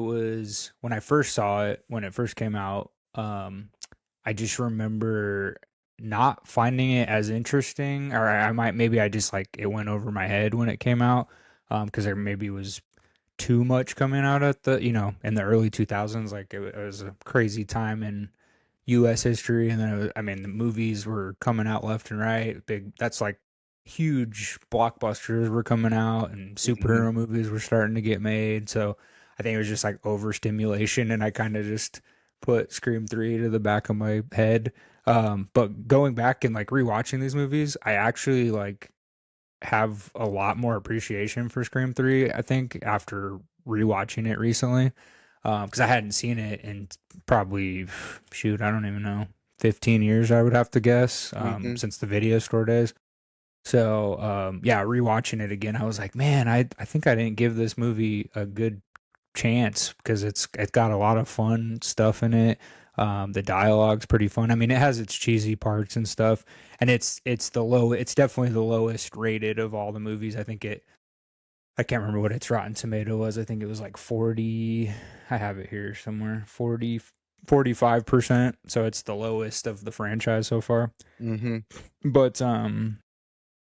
first saw it, when it first came out, I just remember not finding it as interesting, or I might maybe I just like it went over my head when it came out, because there maybe was too much coming out at the in the early 2000s. Like it was a crazy time in U.S. history, and then I mean the movies were coming out left and right. That's like huge blockbusters were coming out, and Mhm. superhero movies were starting to get made. So I think it was just like overstimulation, and I kind of just put Scream 3 to the back of my head. But going back and like rewatching these movies, I actually like have a lot more appreciation for Scream 3, I think, after rewatching it recently. Because I hadn't seen it in probably, shoot, I don't even know, 15 years, I would have to guess, Mhm. since the video store days. So, yeah, rewatching it again, I was like, man, I think I didn't give this movie a good chance because it's got a lot of fun stuff in it. The dialogue's pretty fun. I mean, it has its cheesy parts and stuff, and it's definitely the lowest rated of all the movies. I can't remember what its Rotten Tomato was. I think it was like 40. I have it here somewhere. 45%. So it's the lowest of the franchise so far. Mhm. But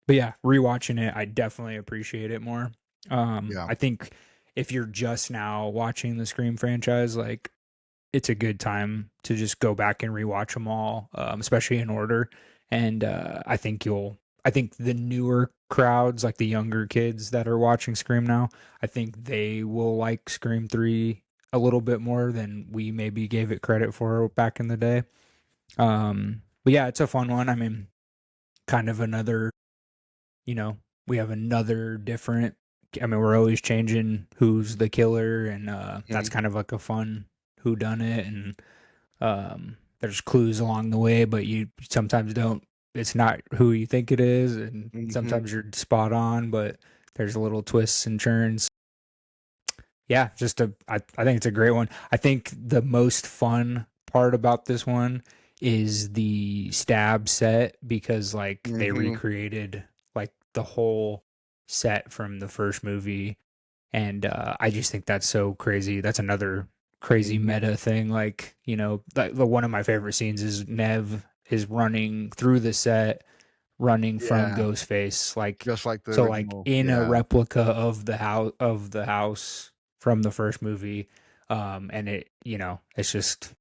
but yeah, rewatching it, I definitely appreciate it more. Yeah. I think if you're just now watching the Scream franchise, like it's a good time to just go back and rewatch them all, especially in order. And I think the newer crowds, like the younger kids that are watching Scream now, I think they will like Scream 3 a little bit more than we maybe gave it credit for back in the day. But yeah, it's a fun one. I mean, kind of another, you know, we have another different. I mean, we're always changing who's the killer, and that's Mhm. kind of like a fun who done it, and there's clues along the way, but you sometimes don't. It's not who you think it is, and Mhm. sometimes you're spot on, but there's little twists and turns. Yeah, I think it's a great one. I think the most fun part about this one is the stab set because like they Mhm. recreated like the whole set from the first movie, and I just think that's so crazy. That's another crazy Mhm. meta thing. Like, the one of my favorite scenes is Nev is running through the set, running from Yeah. Ghostface. Like, Just like the so like original. in a Yeah. replica of the house from the first movie. And it's just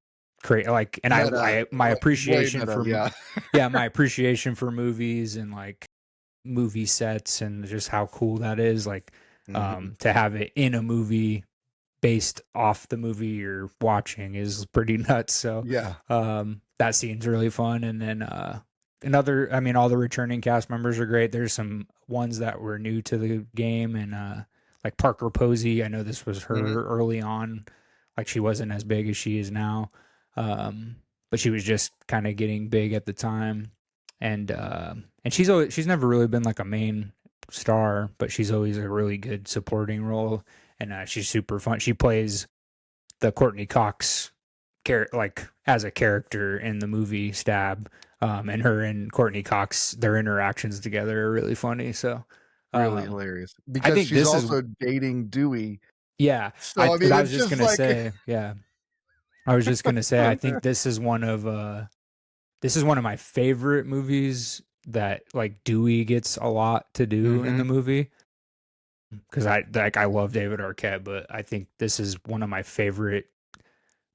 great. Like, and Meta. my Way appreciation meta. for, Yeah. yeah, my appreciation for movies and like movie sets and just how cool that is. Like, Mhm. to have it in a movie based off the movie you're watching is pretty nuts. So Yeah. that scene's really fun. And then I mean, all the returning cast members are great. There's some ones that were new to the game, and like Parker Posey. I know this was Mhm. her early on. Like she wasn't as big as she is now, but she was just kind of getting big at the time. And she's never really been like a main star, but she's always a really good supporting role, and she's super fun. She plays the Courtney Cox like as a character in the movie Stab, and her and Courtney Cox, their interactions together are really funny. So Really um, hilarious I because think she's this is also dating Dewey. yeah. So I mean, I it's was just just gonna like say yeah. I was just gonna say I think this is one of my favorite movies that like Dewey gets a lot to do in the Mhm. movie, because I love David Arquette, but I think this is one of my favorite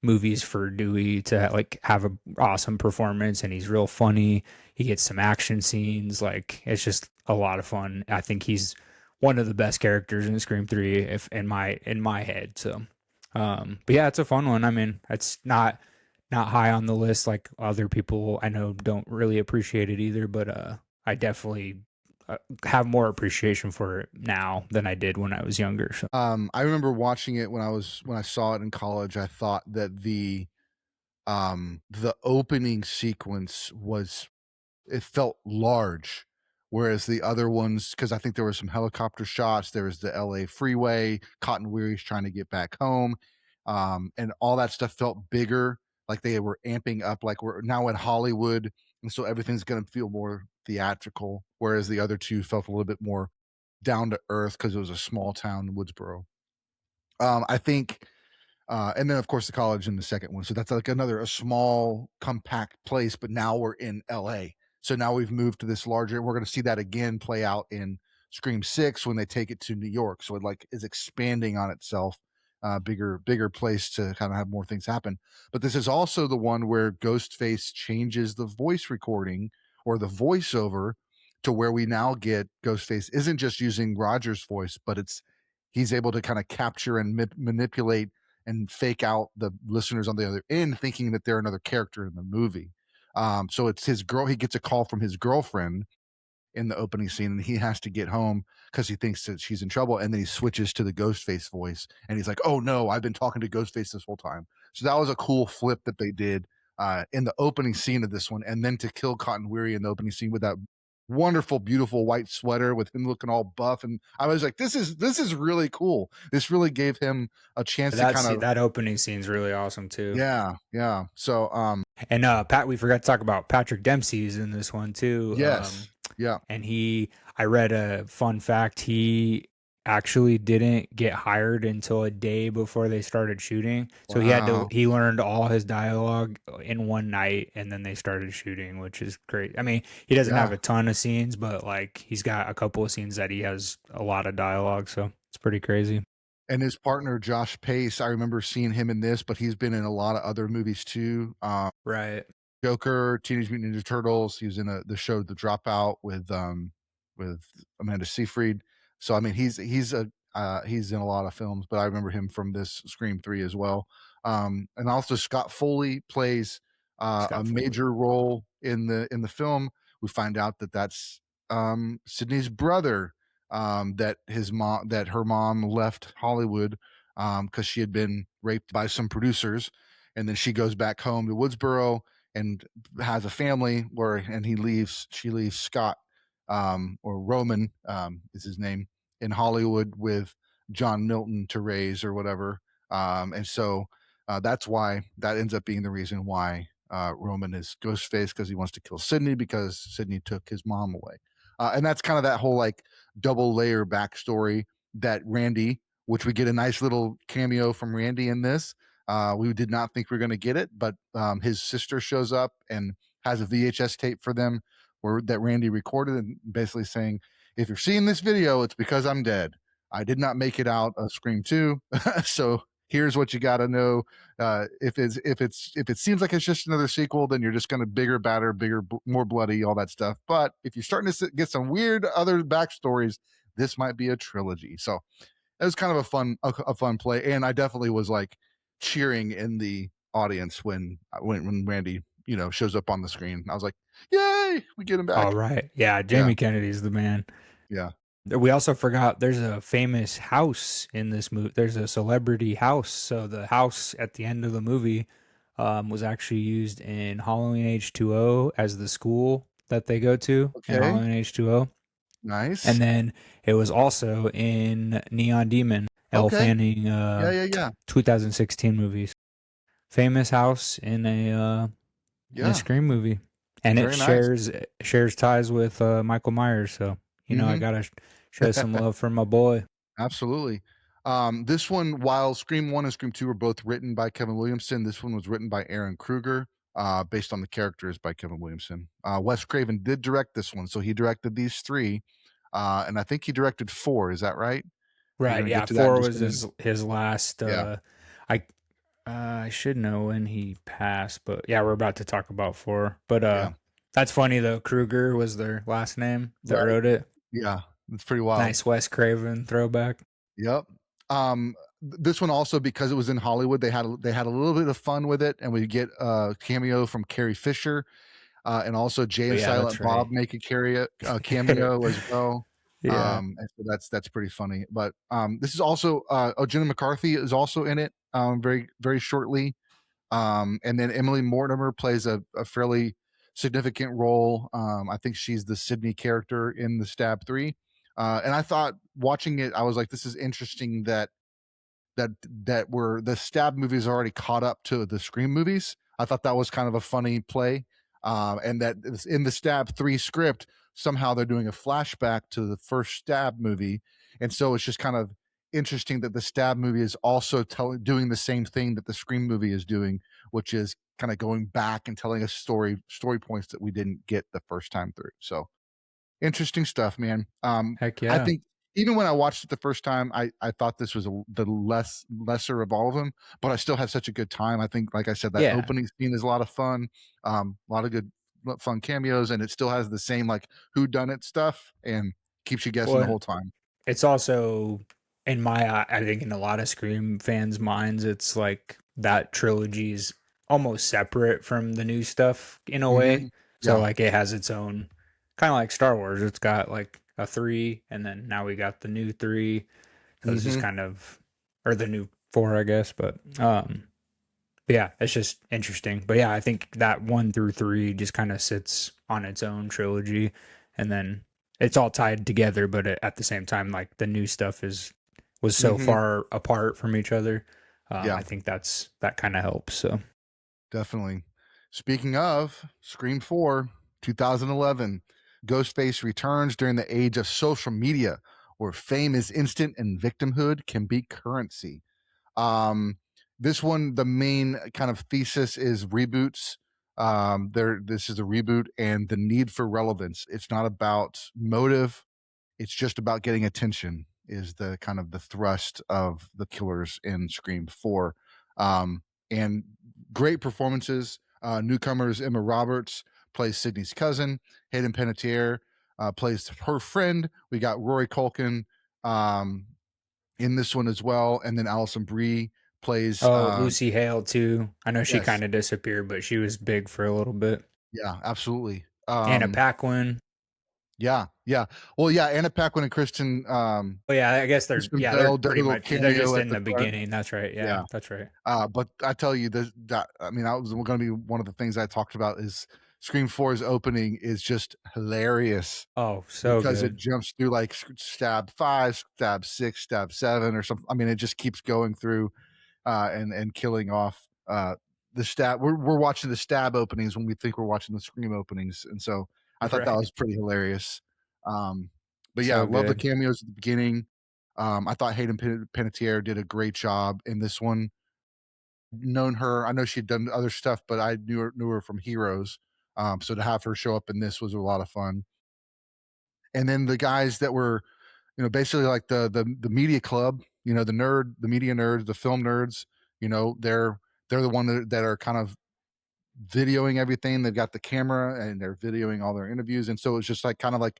movies for Dewey to like have a awesome performance, and he's real funny. He gets some action scenes, like it's just a lot of fun. I think he's one of the best characters in Scream 3 if in my head. So but yeah, it's a fun one. I mean, it's not high on the list like other people I know don't really appreciate it either, but I definitely have more appreciation for it now than I did when I was younger. So I remember watching it when I saw it in college. I thought that the opening sequence was it felt large, whereas the other ones, because I think there were some helicopter shots, there was the LA freeway, Cotton Weary's trying to get back home, and all that stuff felt bigger, like they were amping up, like we're now in Hollywood, and so everything's gonna feel more theatrical, whereas the other two felt a little bit more down to earth because it was a small town in Woodsboro. I think and then of course the college in the second one. So that's like a small compact place, but now we're in LA. So now we've moved to this larger, and we're going to see that again play out in Scream 6 when they take it to New York. So it like is expanding on itself, bigger place to kind of have more things happen. But this is also the one where Ghostface changes the voice recording or the voiceover to where we now get Ghostface isn't just using Roger's voice, but he's able to kind of capture and manipulate and fake out the listeners on the other end thinking that they're another character in the movie. So it's his girl. He gets a call from his girlfriend in the opening scene, and he has to get home because he thinks that she's in trouble. And then he switches to the Ghostface voice, and he's like, "Oh no, I've been talking to Ghostface this whole time." So that was a cool flip that they did in the opening scene of this one, and then to kill Cotton Weary in the opening scene with that wonderful, beautiful white sweater with him looking all buff, and I was like, "This is really cool." This really gave him a chance to kind of that opening scene's really awesome too. yeah. So And Pat, we forgot to talk about Patrick Dempsey's in this one too. yes, yeah. And I read a fun fact. He actually didn't get hired until a day before they started shooting. So Wow. he learned all his dialogue in one night, and then they started shooting, which is great. I mean, he doesn't have Yeah. a ton of scenes, but like he's got a couple of scenes that he has a lot of dialogue. So it's pretty crazy. And his partner Josh Pace, I remember seeing him in this, but he's been in a lot of other movies too. Right. Joker, Teenage Mutant Ninja Turtles. He was in the show The Dropout with Amanda Seyfried. So I mean, he's in a lot of films, but I remember him from this Scream 3 as well. And also Scott Foley plays a Scott Foley. major role in the film. We find out that that's Sydney's brother. That her mom left Hollywood because she had been raped by some producers, and then she goes back home to Woodsboro and has a family and she leaves Scott or Roman is his name in Hollywood with John Milton to raise or whatever. And so that's why that ends up being the reason why Roman is Ghostface, because he wants to kill Sydney because Sydney took his mom away. And that's kind of that whole like double layer backstory that Randy, which we get a nice little cameo from Randy in this. We did not think we were going to get it, but his sister shows up and has a VHS tape for them that Randy recorded, and basically saying, "If you're seeing this video, it's because I'm dead. I did not make it out of Scream 2, so here's what you got to know. If it seems like it's just another sequel, then you're just going to bigger, badder, bigger, more bloody, all that stuff. But if you're starting to get some weird other backstories, this might be a trilogy." So it was kind of a fun play, and I definitely was like cheering in the audience when Randy shows up on the screen. I was like, "Yay, we get him All back!" right. Yeah, Yeah, Jamie Kennedy's the man. yeah. We also forgot there's a famous house in this movie. There's a celebrity house. So the house at the end of the movie was actually used in Halloween H2O as the school that they go to in Okay, Halloween H2O. nice. And then it was also in Neon Demon, Elle Okay, Fanning yeah, yeah, yeah, 2016 movies. Famous house in a yeah. Scream movie. And it Very nice. shares ties with Michael Myers, so I Hmm. gotta show some love for my boy. Absolutely. This one, while Scream 1 and Scream 2 were both written by Kevin Williamson, this one was written by Aaron Kruger, based on the characters by Kevin Williamson. Wes Craven did direct this one, so he directed these three, and I think he directed 4. Is that right? We're Right, gonna yeah. get to that in 4 just was a minute. his last. Yeah, I I should know when he passed, but yeah, we're about to talk about 4. But yeah, that's funny though. Kruger was their last name that right. wrote it. Yeah, it's pretty wild. Nice Wes Craven throwback. Yep. This one also, because it was in Hollywood, they had a little bit of fun with it, and we get a cameo from Carrie Fisher. And also Jay Oh and yeah, Silent that's Bob right. make a cameo as well. Yeah. And so that's pretty funny. But this is also Jenna McCarthy is also in it, very very shortly. And then Emily Mortimer plays a fairly significant role. I think she's the Sydney character in the Stab 3. And I thought, watching it, I was like, this is interesting that were the Stab movies already caught up to the Scream movies. I thought that was kind of a funny play, and that in the Stab 3 script, somehow they're doing a flashback to the first Stab movie, and so it's just kind of interesting that the Stab movie is also doing the same thing that the Scream movie is doing, which is kind of going back and telling us story points that we didn't get the first time through. So interesting stuff, man. Heck I yeah. think even when I watched it the first time, I thought this was the lesser of all of them, but I still had such a good time. I think, like I said, that Yeah. opening scene is a lot of fun. A lot of good fun cameos, and it still has the same like who done it stuff and keeps you guessing the Well, whole time. it's also in I think in a lot of Scream fans' minds, it's like that trilogy is almost separate from the new stuff in a way. Hmm. So Yeah. like it has its own kind of like Star Wars. It's got like a 3 and then now we got the new 3. So it's just Hmm. kind of or the new 4, I guess, but yeah, it's just interesting. But yeah, I think that 1 through 3 just kind of sits on its own trilogy and then it's all tied together, but at the same time, like the new stuff was so Hmm. far apart from each other. Yeah. I think that kind of helps. So Definitely. Speaking of Scream 4, 2011, Ghostface returns during the age of social media, where fame is instant and victimhood can be currency. Um, this one, the main kind of thesis is reboots. This is a reboot and the need for relevance. It's not about motive, it's just about getting attention, is the kind of the thrust of the killers in Scream 4. And great performances. Newcomers Emma Roberts plays Sydney's cousin. Hayden Panettiere plays her friend. We got Rory Culkin um, in this one as well. And then Alison Brie plays, oh, Lucy Hale too. I know she yes, kind of disappeared, but she was big for a little bit. yeah, absolutely. Anna Paquin. Yeah, yeah. Well, yeah, Anna Paquin and Oh yeah, I guess they're Bell did a pretty little much they're just cameo at in the the front. beginning. That's right. Yeah. Yeah, that's right. But I tell you, that I mean, that was going to be one of the things I talked about. Is Scream 4's opening is just hilarious Oh, so because it good. jumps through like stab 5, stab 6, stab 7, or something. I mean, it just keeps going through and killing off the stab. We're watching the stab openings when we think we're watching the Scream openings, and so I thought that Right. was pretty hilarious. Um, but yeah, So love the good. cameos at the beginning. I thought Hayden Panettiere did a great job in this one. Known her, I know she'd done other stuff, but I knew her from Heroes. So to have her show up in this was a lot of fun. And then the guys that were, basically like the media club, the media nerds, the film nerds, they're the one that are kind of videoing everything. They've got the camera and they're videoing all their interviews. And so it's just like kind of like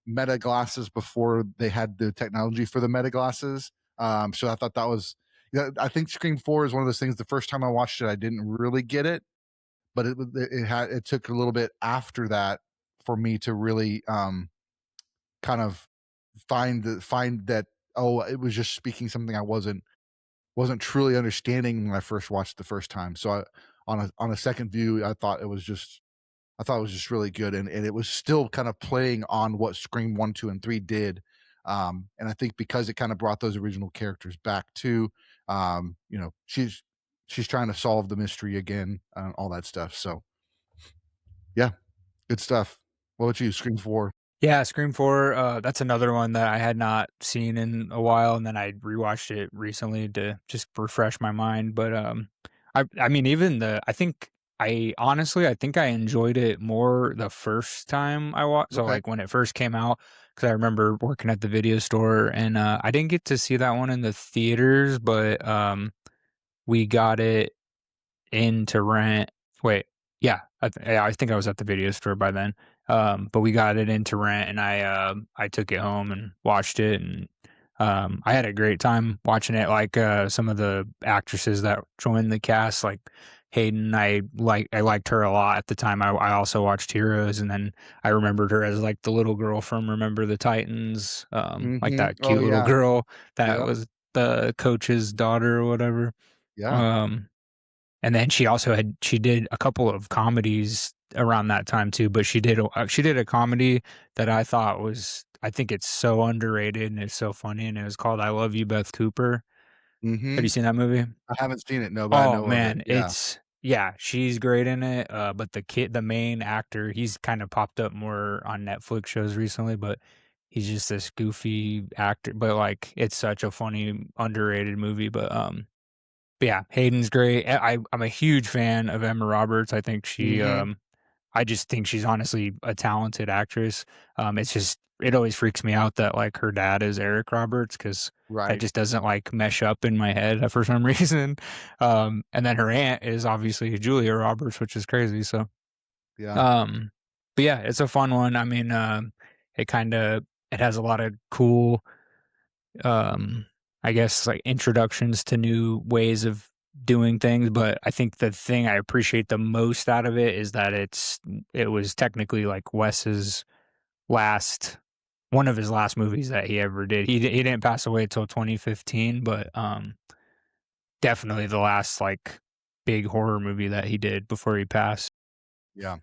meta glasses before they had the technology for the meta glasses. So I thought that was, yeah, I think Scream 4 is one of those things. The first time I watched it, I didn't really get it, but it took a little bit after that for me to really kind of find that, oh, it was just speaking something I wasn't truly understanding when I first watched the first time. So on a second view, I thought it was just really good, and it was still kind of playing on what Scream 1, 2, and 3 did. And I think because it kind of brought those original characters back too, she's trying to solve the mystery again, all that stuff. So yeah, good stuff. What about you, Scream 4? Yeah, Scream 4, that's another one that I had not seen in a while, and then I rewatched it recently to just refresh my mind. But I mean, even I think I think I enjoyed it more the first time I watched. So Okay. like when it first came out, because I remember working at the video store, and I didn't get to see that one in the theaters, but we got it in to rent. Wait, yeah, I think I was at the video store by then. But we got it in to rent, and I took it home and watched it, and I had a great time watching it. Like some of the actresses that joined the cast, like Hayden, I liked her a lot at the time. I also watched Heroes, and then I remembered her as like the little girl from Remember the Titans, like Mhm. that Oh, cute little yeah. girl that Yep. was the coach's daughter or whatever. Yeah. Um, and then she did a couple of comedies around that time too, but she did a comedy that I think it's so underrated and it's so funny, and it was called I Love You, Beth Cooper. Have you Mhm. seen that movie? I haven't seen it, no, but I Oh know of it. man, Yeah. yeah, she's great in it. But the main actor, he's kind of popped up more on Netflix shows recently, but he's just this goofy actor. But like, it's such a funny, underrated movie. But yeah, Hayden's great. I'm a huge fan of Emma Roberts. Mhm. I just think she's honestly a talented actress. It's just it always freaks me out that like her dad is Eric Roberts because that Right. just doesn't like mesh up in my head for some reason. And then her aunt is obviously Julia Roberts, which is crazy. So, Yeah. um, but yeah, it's a fun one. I mean, it kind of it has a lot of cool um I guess like introductions to new ways of doing things, but I think the thing I appreciate the most out of it is that it was technically like Wes's last one of his last movies that he ever did. He didn't pass away until 2015, but definitely the last like big horror movie that he did before he passed. Yeah.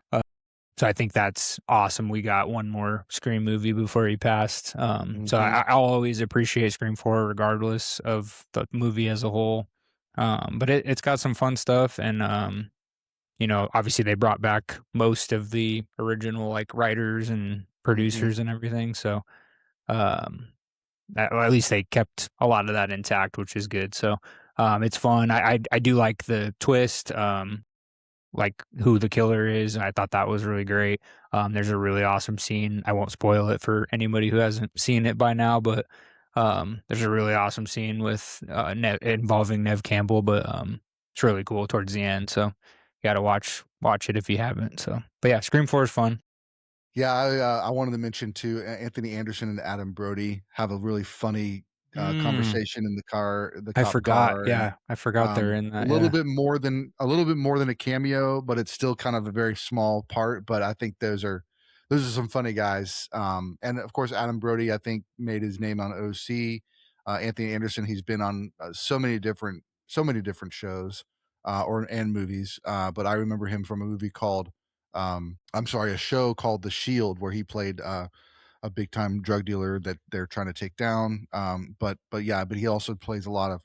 So I think that's awesome. We got one more Scream movie before he passed. So Mhm. I'll always appreciate Scream 4 regardless of the movie as a whole. But it's got some fun stuff, and obviously they brought back most of the original like writers and Mhm. producers and everything. So um, or at least they kept a lot of that intact, which is good. So it's fun. I do like the twist. Like who the killer is, and I thought that was really great. There's a really awesome scene. I won't spoil it for anybody who hasn't seen it by now, but there's a really awesome scene with involving Nev Campbell, but it's really cool towards the end. So you got to watch it if you haven't. So, but yeah, Scream 4 is fun. Yeah, I wanted to mention too, Anthony Anderson and Adam Brody have a really funny, Mm, conversation in the I cop forgot. car, and Yeah, I forgot they're in a that. little Yeah. bit more than a cameo, but it's still kind of a very small part, but I think those are some funny guys, and of course, Adam Brody, I think, made his name on OC. Anthony Anderson, he's been on, so many different shows, and movies, but I remember him from a movie called, I'm sorry, a show called The Shield, where he played, a big time drug dealer that they're trying to take down. But yeah, but he also plays a lot of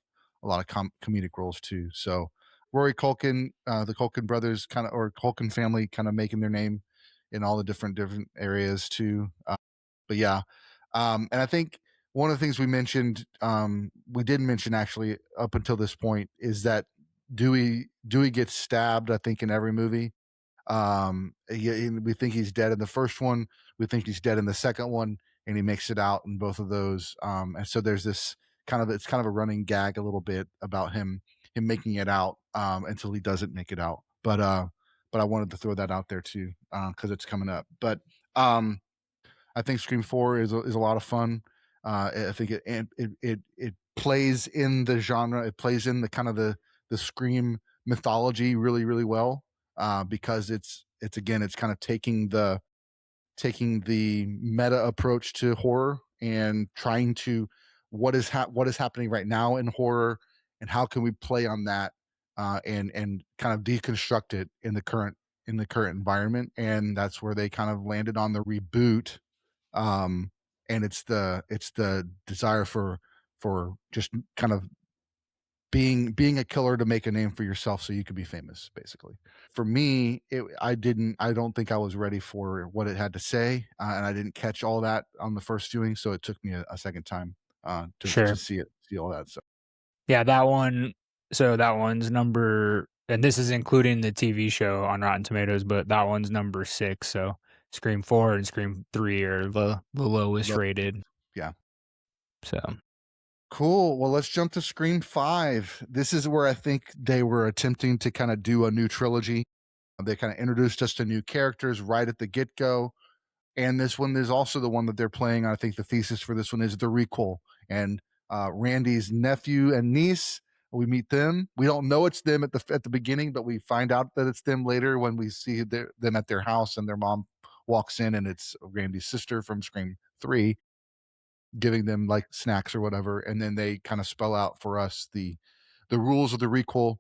comedic roles too. So Rory Culkin, the Culkin brothers, kind of, or Culkin family, kind of making their name in all the different areas too. But yeah, and I think one of the things we didn't mention actually up until this point, is that Dewey gets stabbed, I think, in every movie. We think he's dead in the first one. We think he's dead in the second one, and he makes it out in both of those. And so there's this it's kind of a running gag a little bit about him making it out, until he doesn't make it out. But I wanted to throw that out there too, because it's coming up. But I think Scream 4 is a lot of fun. I think it plays in the genre. It plays in the kind of the Scream mythology really, really well, because it's again, it's kind of taking the meta approach to horror and trying to what is happening right now in horror, and how can we play on that, and kind of deconstruct it in the current environment. And that's where they kind of landed on the reboot. um and it's the desire for just kind of being a killer to make a name for yourself so you could be famous, basically. For me, I don't think I was ready for what it had to say, and I didn't catch all that on the first viewing, so it took me a second time to Sure. see all that. So Yeah, that one. So that one's number, and this is including the TV show on Rotten Tomatoes, but that one's number 6. So Scream 4 and Scream 3 are the lowest rated. yeah. So Cool. Well, let's jump to Scream 5. This is where I think they were attempting to kind of do a new trilogy. They kind of introduced us to new characters right at the get-go. And this one is also the one that they're playing. I think the thesis for this one is the requel. And Randy's nephew and niece, we meet them. We don't know it's them at the beginning, but we find out that it's them later when we see them at their house, and their mom walks in, and it's Randy's sister from Scream 3, giving them like snacks or whatever. And then they kind of spell out for us the rules of the requel.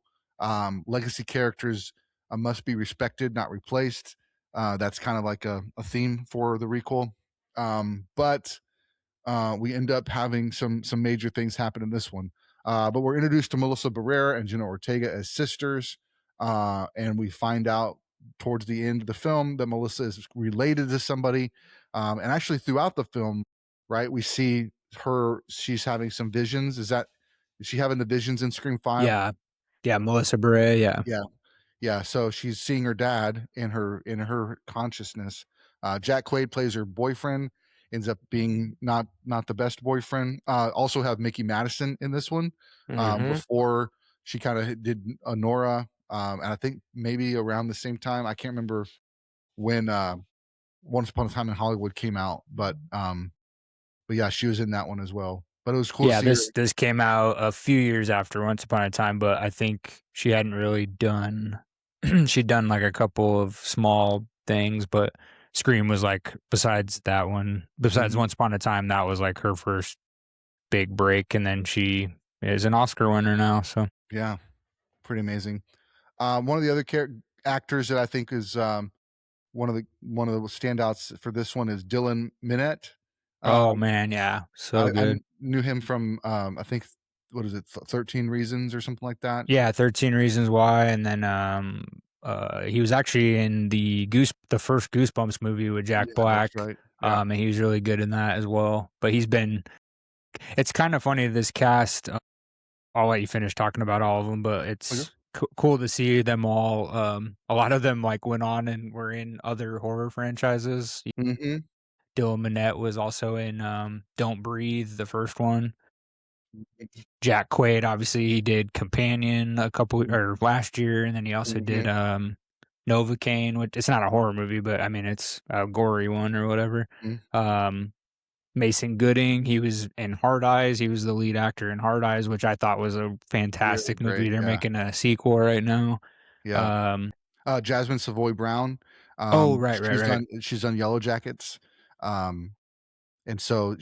Legacy characters must be respected, not replaced. That's kind of like a theme for the requel. But we end up having some major things happen in this one. But we're introduced to Melissa Barrera and Jenna Ortega as sisters, and we find out towards the end of the film that Melissa is related to somebody. And actually, throughout the film, right, we see she's having some visions. Is she having the visions in Scream 5? yeah, yeah, Melissa Beret. Yeah. Yeah. Yeah, so she's seeing her dad in her consciousness. Jack Quaid plays her boyfriend, ends up being not the best boyfriend. Also have Mickey Madison in this one. Hmm. Before she kind of did Nora, and I think maybe around the same time. I can't remember when Once Upon a Time in Hollywood came out, but yeah, she was in that one as well. But it was cool to Yeah, see her. this came out a few years after Once Upon a Time, but I think she hadn't really done. She'd done like a couple of small things, but Scream was like, besides Mhm. Once Upon a Time, that was like her first big break, and then she is an Oscar winner now. So Yeah, pretty amazing. One of the other actors that I think is one of the standouts for this one is Dylan Minnette. oh Um, man, yeah, so I good. knew him from I think, what is it, 13 Reasons or something like that. Yeah, 13 Reasons Why, and then he was actually in the first Goosebumps movie with Jack Yeah, that's Black. right. Yeah. And he was really good in that as well. But it's kind of funny, this cast. I'll let you finish talking about all of them, but Okay. it's cool to see them all. A lot of them like went on and were in other horror franchises. Mhm. Dylan Minnette was also in Don't Breathe, the first one. Jack Quaid, obviously, he did Companion a couple or last year, and then he also did Mhm. Novocaine, which it's not a horror movie, but I mean it's a gory one or whatever. Mhm. Um, Mason Gooding, he was in Hard Eyes. He was the lead actor in Hard Eyes, which I thought was a Really fantastic movie. great. They're Yeah. making a sequel right now. Yeah. Um, Jasmine Savoy Brown. oh, right. She's done Yellow Jackets. Um, and so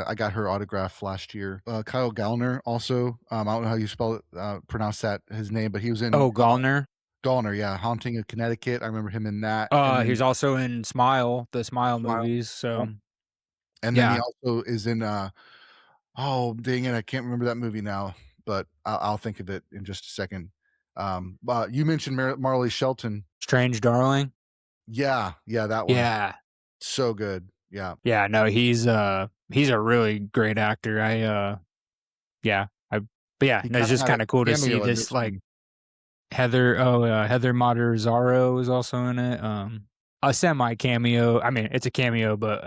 I got her autograph last year. Kyle Gallner also. I don't know how you pronounce his name, but he was in Oh, Gallner. Gallner, yeah, Haunting of Connecticut. I remember him in that, and He's then also in Smile, the Smile Smile. movies. Yep. So And then he yeah, also is in oh dang it, I can't remember that movie now, but I'll think of it in just a second. But you mentioned Marley Shelton. Strange Darling. Yeah, yeah, that one. Yeah, So good. Yeah. yeah. No, he's a really great actor. Yeah, I but yeah, He no, it's kind of just had a kind of cool to see cameo in this this like one. Heather Matarazzo was also in it. A semi cameo. I mean, it's a cameo, but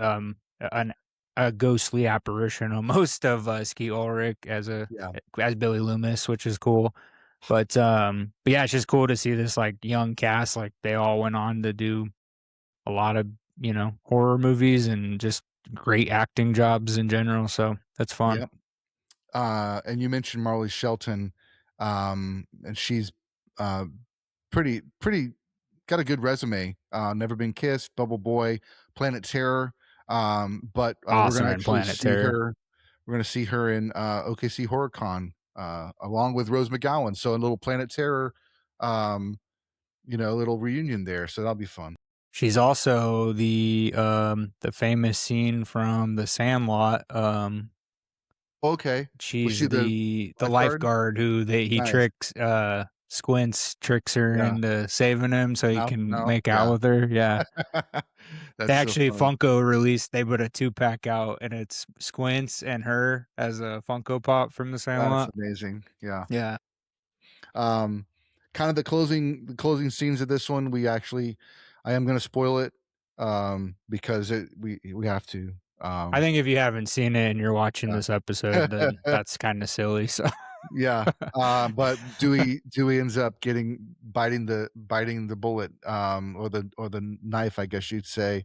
an a ghostly apparition almost of Skeet Ulrich Yeah. as Billy Loomis, which is cool. But yeah, it's just cool to see this like young cast. Like they all went on to do a lot of horror movies and just great acting jobs in general. So that's fun. Yep. And you mentioned Marley Shelton, and she's uh, pretty got a good resume. Never Been Kissed, Bubble Boy, Planet Terror. But we're Awesome gonna in actually Planet see Terror. her. We're gonna see her in OKC HorrorCon along with Rose McGowan. So a little Planet Terror, um, little reunion there. So that'll be fun. She's also the famous scene from The Sandlot. Okay, was she She's the the lifeguard? lifeguard who he Nice. tricks Squints tricks her Yeah. into saving him so he No, can no, make out yeah. with her. Yeah. They That's so actually funny. Funko released they put a 2-pack out and it's Squints and her as a Funko Pop from The That's Sandlot. amazing. Yeah. Yeah. Um, kind of the closing scenes of this one, I am gonna spoil it, because we have to. I Um, think if you haven't seen it and you're watching this episode, yeah. then that's kind of silly. So Yeah. But Dewey ends up biting the bullet, or the knife, I guess you'd say.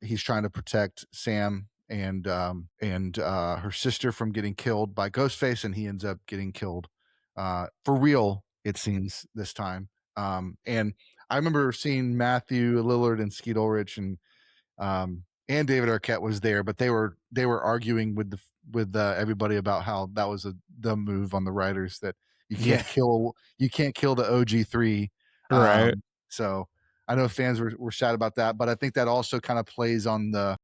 He's trying to protect Sam and her sister from getting killed by Ghostface, and he ends up getting killed for real, it seems, this time. And I remember seeing Matthew Lillard and Skeet Ulrich and David Arquette was there, but they were arguing with everybody about how that was a dumb move on the writers, that yeah, you can't kill the OG3. right. So I know fans were sad about that, but I think that also kind of plays on the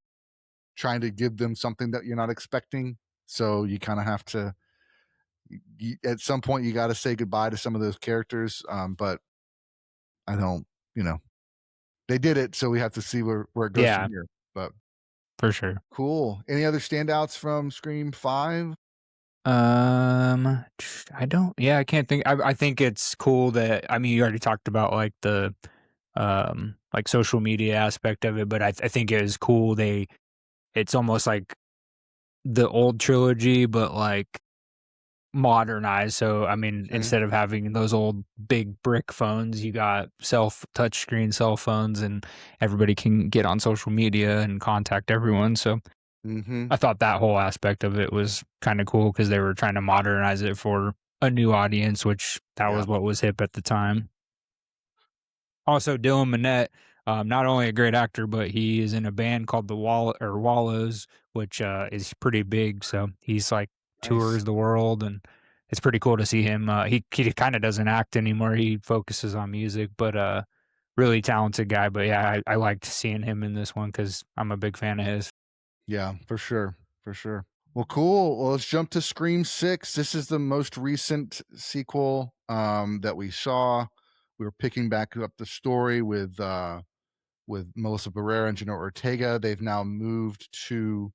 trying to give them something that you're not expecting. So you kind of have to, at some point, you got to say goodbye to some of those characters. But I don't, you know, they did it, so we have to see where it goes from Yeah, here. But for sure. cool. Any other standouts from Scream 5? I don't. Yeah, I can't think. I think it's cool that I mean you already talked about like the like social media aspect of it, but I think it is cool. It's almost like the old trilogy, but like modernized. So I mean, Okay. instead of having those old big brick phones, you got touchscreen cell phones, and everybody can get on social media and contact everyone. So Mhm. I thought that whole aspect of it was kind of cool because they were trying to modernize it for a new audience, which that Yeah. was what was hip at the time. Also, Dylan Minnette, not only a great actor, but he is in a band called the Wallows, which is pretty big. So he's like Nice. tours the world, and it's pretty cool to see him. He kind of doesn't act anymore; he focuses on music, but really talented guy. But yeah, I liked seeing him in this one because I'm a big fan of his. Yeah, for sure. For sure. Well, cool. Well, let's jump to Scream 6. This is the most recent sequel that we saw. We were picking back up the story with Melissa Barrera and Jenna Ortega. They've now moved to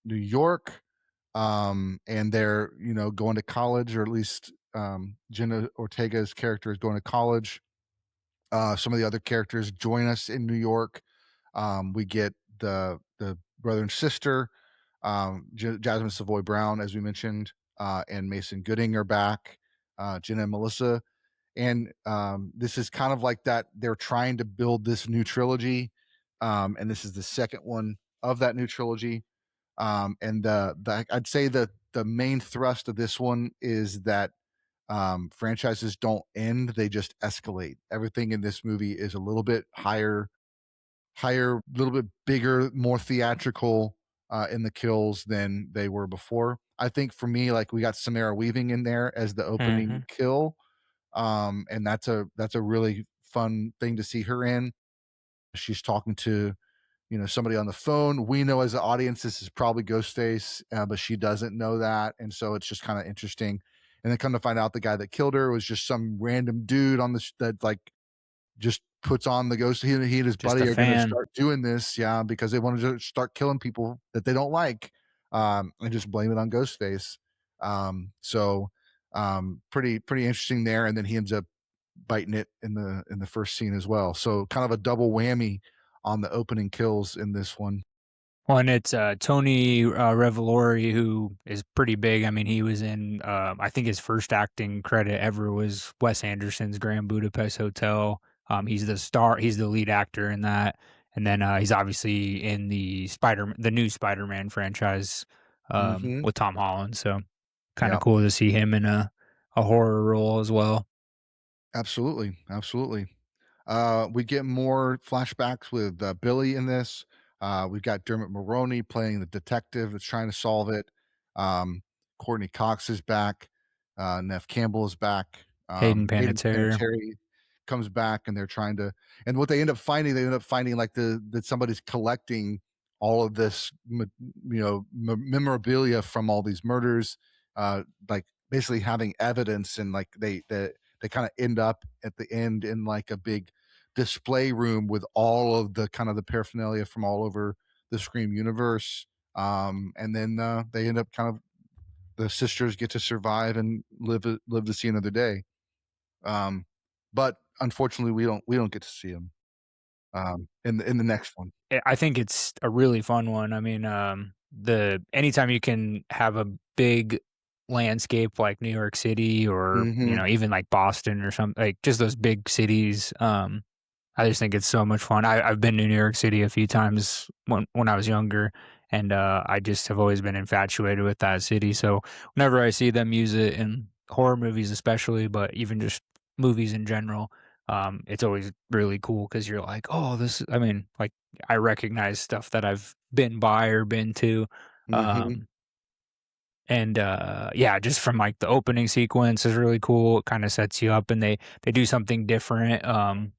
New York, and they're going to college, or at least Jenna Ortega's character is going to college. Some of the other characters join us in New York. We get the brother and sister, Jasmine Savoy Brown, as we mentioned, and Mason Gooding are back. Jenna and Melissa, and this is kind of like that. They're trying to build this new trilogy, and this is the second one of that new trilogy. And I'd say that the main thrust of this one is that franchises don't end; they just escalate. Everything in this movie is a little bit higher, a little bit bigger, more theatrical in the kills than they were before. I think for me, like, we got Samara Weaving in there as the opening Hmm. kill, and that's a really fun thing to see her in. She's talking to somebody on the phone. We know as an audience this is probably Ghostface, but she doesn't know that, and so it's just kind of interesting. And then come to find out, the guy that killed her was just some random dude on that, like, just puts on the ghost. He and his Just a buddy are going to fan. start doing this, yeah, because they want to start killing people that they don't like, and just blame it on Ghostface. So pretty interesting there. And then he ends up biting it in the first scene as well. So kind of a double whammy on the opening kills in this one. Well, and it's Tony Revolori, who is pretty big. I mean, he was in, I think his first acting credit ever was Wes Anderson's Grand Budapest Hotel. He's the star, he's the lead actor in that. And then he's obviously in the new Spider Man franchise. Mm-hmm. with Tom Holland. So kind of Yeah, cool to see him in a horror role as well. absolutely. Absolutely. We get more flashbacks with Billy in this. We've got Dermot Mulroney playing the detective that's trying to solve it. Courtney Cox is back. Neff Campbell is back. Hayden Hayden Panettiere. Panettiere comes back, and they're trying to. And what they end up finding like that somebody's collecting all of this, memorabilia from all these murders, like basically having evidence, and like they kind of end up at the end in like a big display room with all of the kind of the paraphernalia from all over the Scream universe. And then they end up kind of the sisters get to survive and live to see another day. Um, but unfortunately, we don't get to see them in the next one. I think it's a really fun one. I mean, the anytime you can have a big landscape like New York City or Mm-hmm. even like Boston or something, like just those big cities. I just think it's so much fun. I've been to New York City a few times when I was younger, and I just have always been infatuated with that city. So whenever I see them use it in horror movies, especially, but even just movies in general, it's always really cool because you're like, oh, this. I mean, like I recognize stuff that I've been by or been to. Mm-hmm. Um, and yeah, just from like the opening sequence is really cool. It kind of sets you up, and they do something different.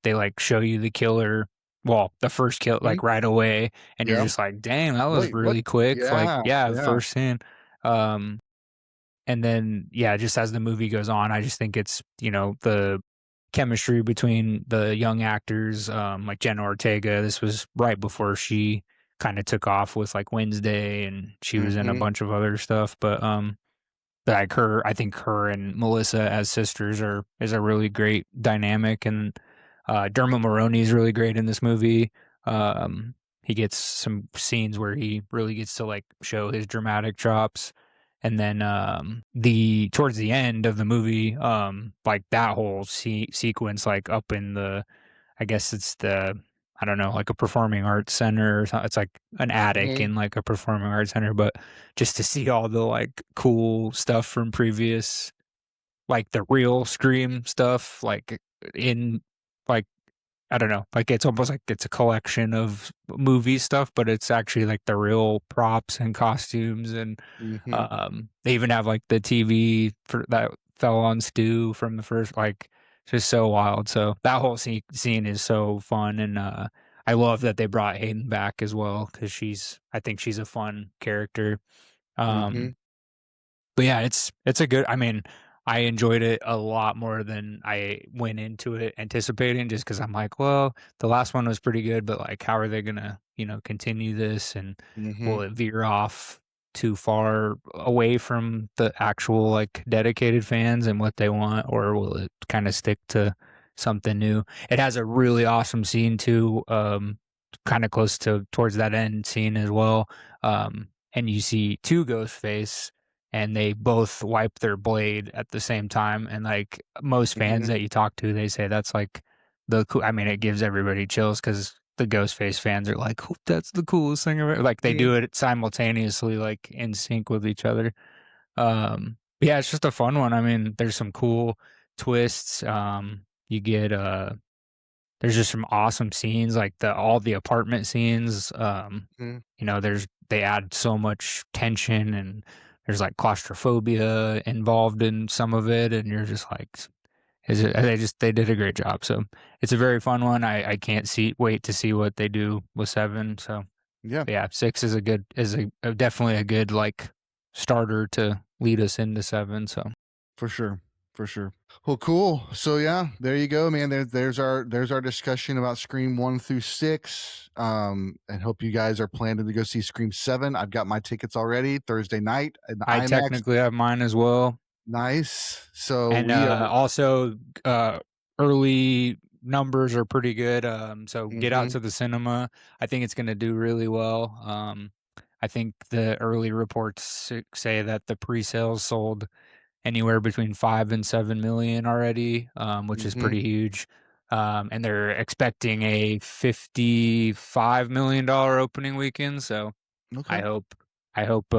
They like show you the killer, well, the first kill Mm-hmm. like right away, and you're Yeah. just like, damn, that was Wait, what? really quick. Like, Yeah. yeah, Yeah. first scene. Um, and then yeah, just as the movie goes on, I just think it's the chemistry between the young actors, like Jenna Ortega. This was right before she kind of took off with like Wednesday, and she was in a Mm-hmm. bunch of other stuff, but like I think her and Melissa as sisters is a really great dynamic, and Dermot Mulroney is really great in this movie. He gets some scenes where he really gets to like show his dramatic chops, and then the towards the end of the movie, like that whole sequence, like up in the, I guess it's the, I don't know, like a performing arts center or something. It's like an attic Mm-hmm. in like a performing arts center, but just to see all the like cool stuff from previous, like the real Scream stuff, like in like I don't know, like it's almost like it's a collection of movie stuff, but it's actually like the real props and costumes, and Mm-hmm. they even have like the TV for that fell on Stu from the first, like just so wild. So that whole scene is so fun, and I love that they brought Hayden back as well because I think she's a fun character. Mm-hmm. Um, but yeah, it's a good. I mean, I enjoyed it a lot more than I went into it anticipating, just because I'm like, well, the last one was pretty good, but like, how are they gonna, continue this, and Mm-hmm. will it veer off too far away from the actual like dedicated fans and what they want, or will it kind of stick to something new? It has a really awesome scene too, kind of close to towards that end scene as well. And you see two Ghostface, and they both wipe their blade at the same time. And like most fans Mm-hmm. that you talk to, they say that's like I mean, it gives everybody chills because the Ghostface fans are like, "Oh, that's the coolest thing ever." Like they Mm-hmm. do it simultaneously, like in sync with each other. Yeah, it's just a fun one. I mean, there's some cool twists. You get there's just some awesome scenes, like all the apartment scenes. They add so much tension, and there's like claustrophobia involved in some of it, and you're just like, they did a great job. So it's a very fun one. I can't wait to see what they do with 7. So Yeah. yeah, 6 is definitely a good like starter to lead us into 7. So For sure. For sure. Well, cool. So yeah, there you go, man. There's our discussion about Scream 1 through 6. And hope you guys are planning to go see Scream 7. I've got my tickets already Thursday night in the I IMAX. technically have mine as well. Nice. So And we are. also, early numbers are pretty good. So get out Mm-hmm. to the cinema. I think it's going to do really well. I think the early reports say that the pre-sales sold anywhere between 5 and 7 million already, which is Mm-hmm. pretty huge. And they're expecting a $55 million opening weekend. So I Okay. hope, I hope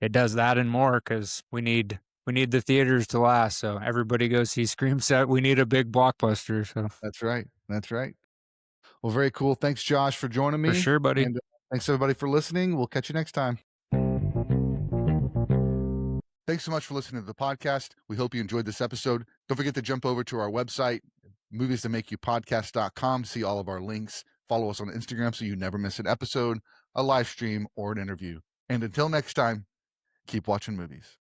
it does that and more because we need the theaters to last. So everybody go see Scream Set. We need a big blockbuster. So That's right. That's right. Well, very cool. Thanks, Josh, for joining me. for sure, buddy. And thanks, everybody, for listening. We'll catch you next time. Thanks so much for listening to the podcast. We hope you enjoyed this episode. Don't forget to jump over to our website, moviesthatmakeyoupodcast.com, see all of our links. Follow us on Instagram so you never miss an episode, a live stream, or an interview. And until next time, keep watching movies.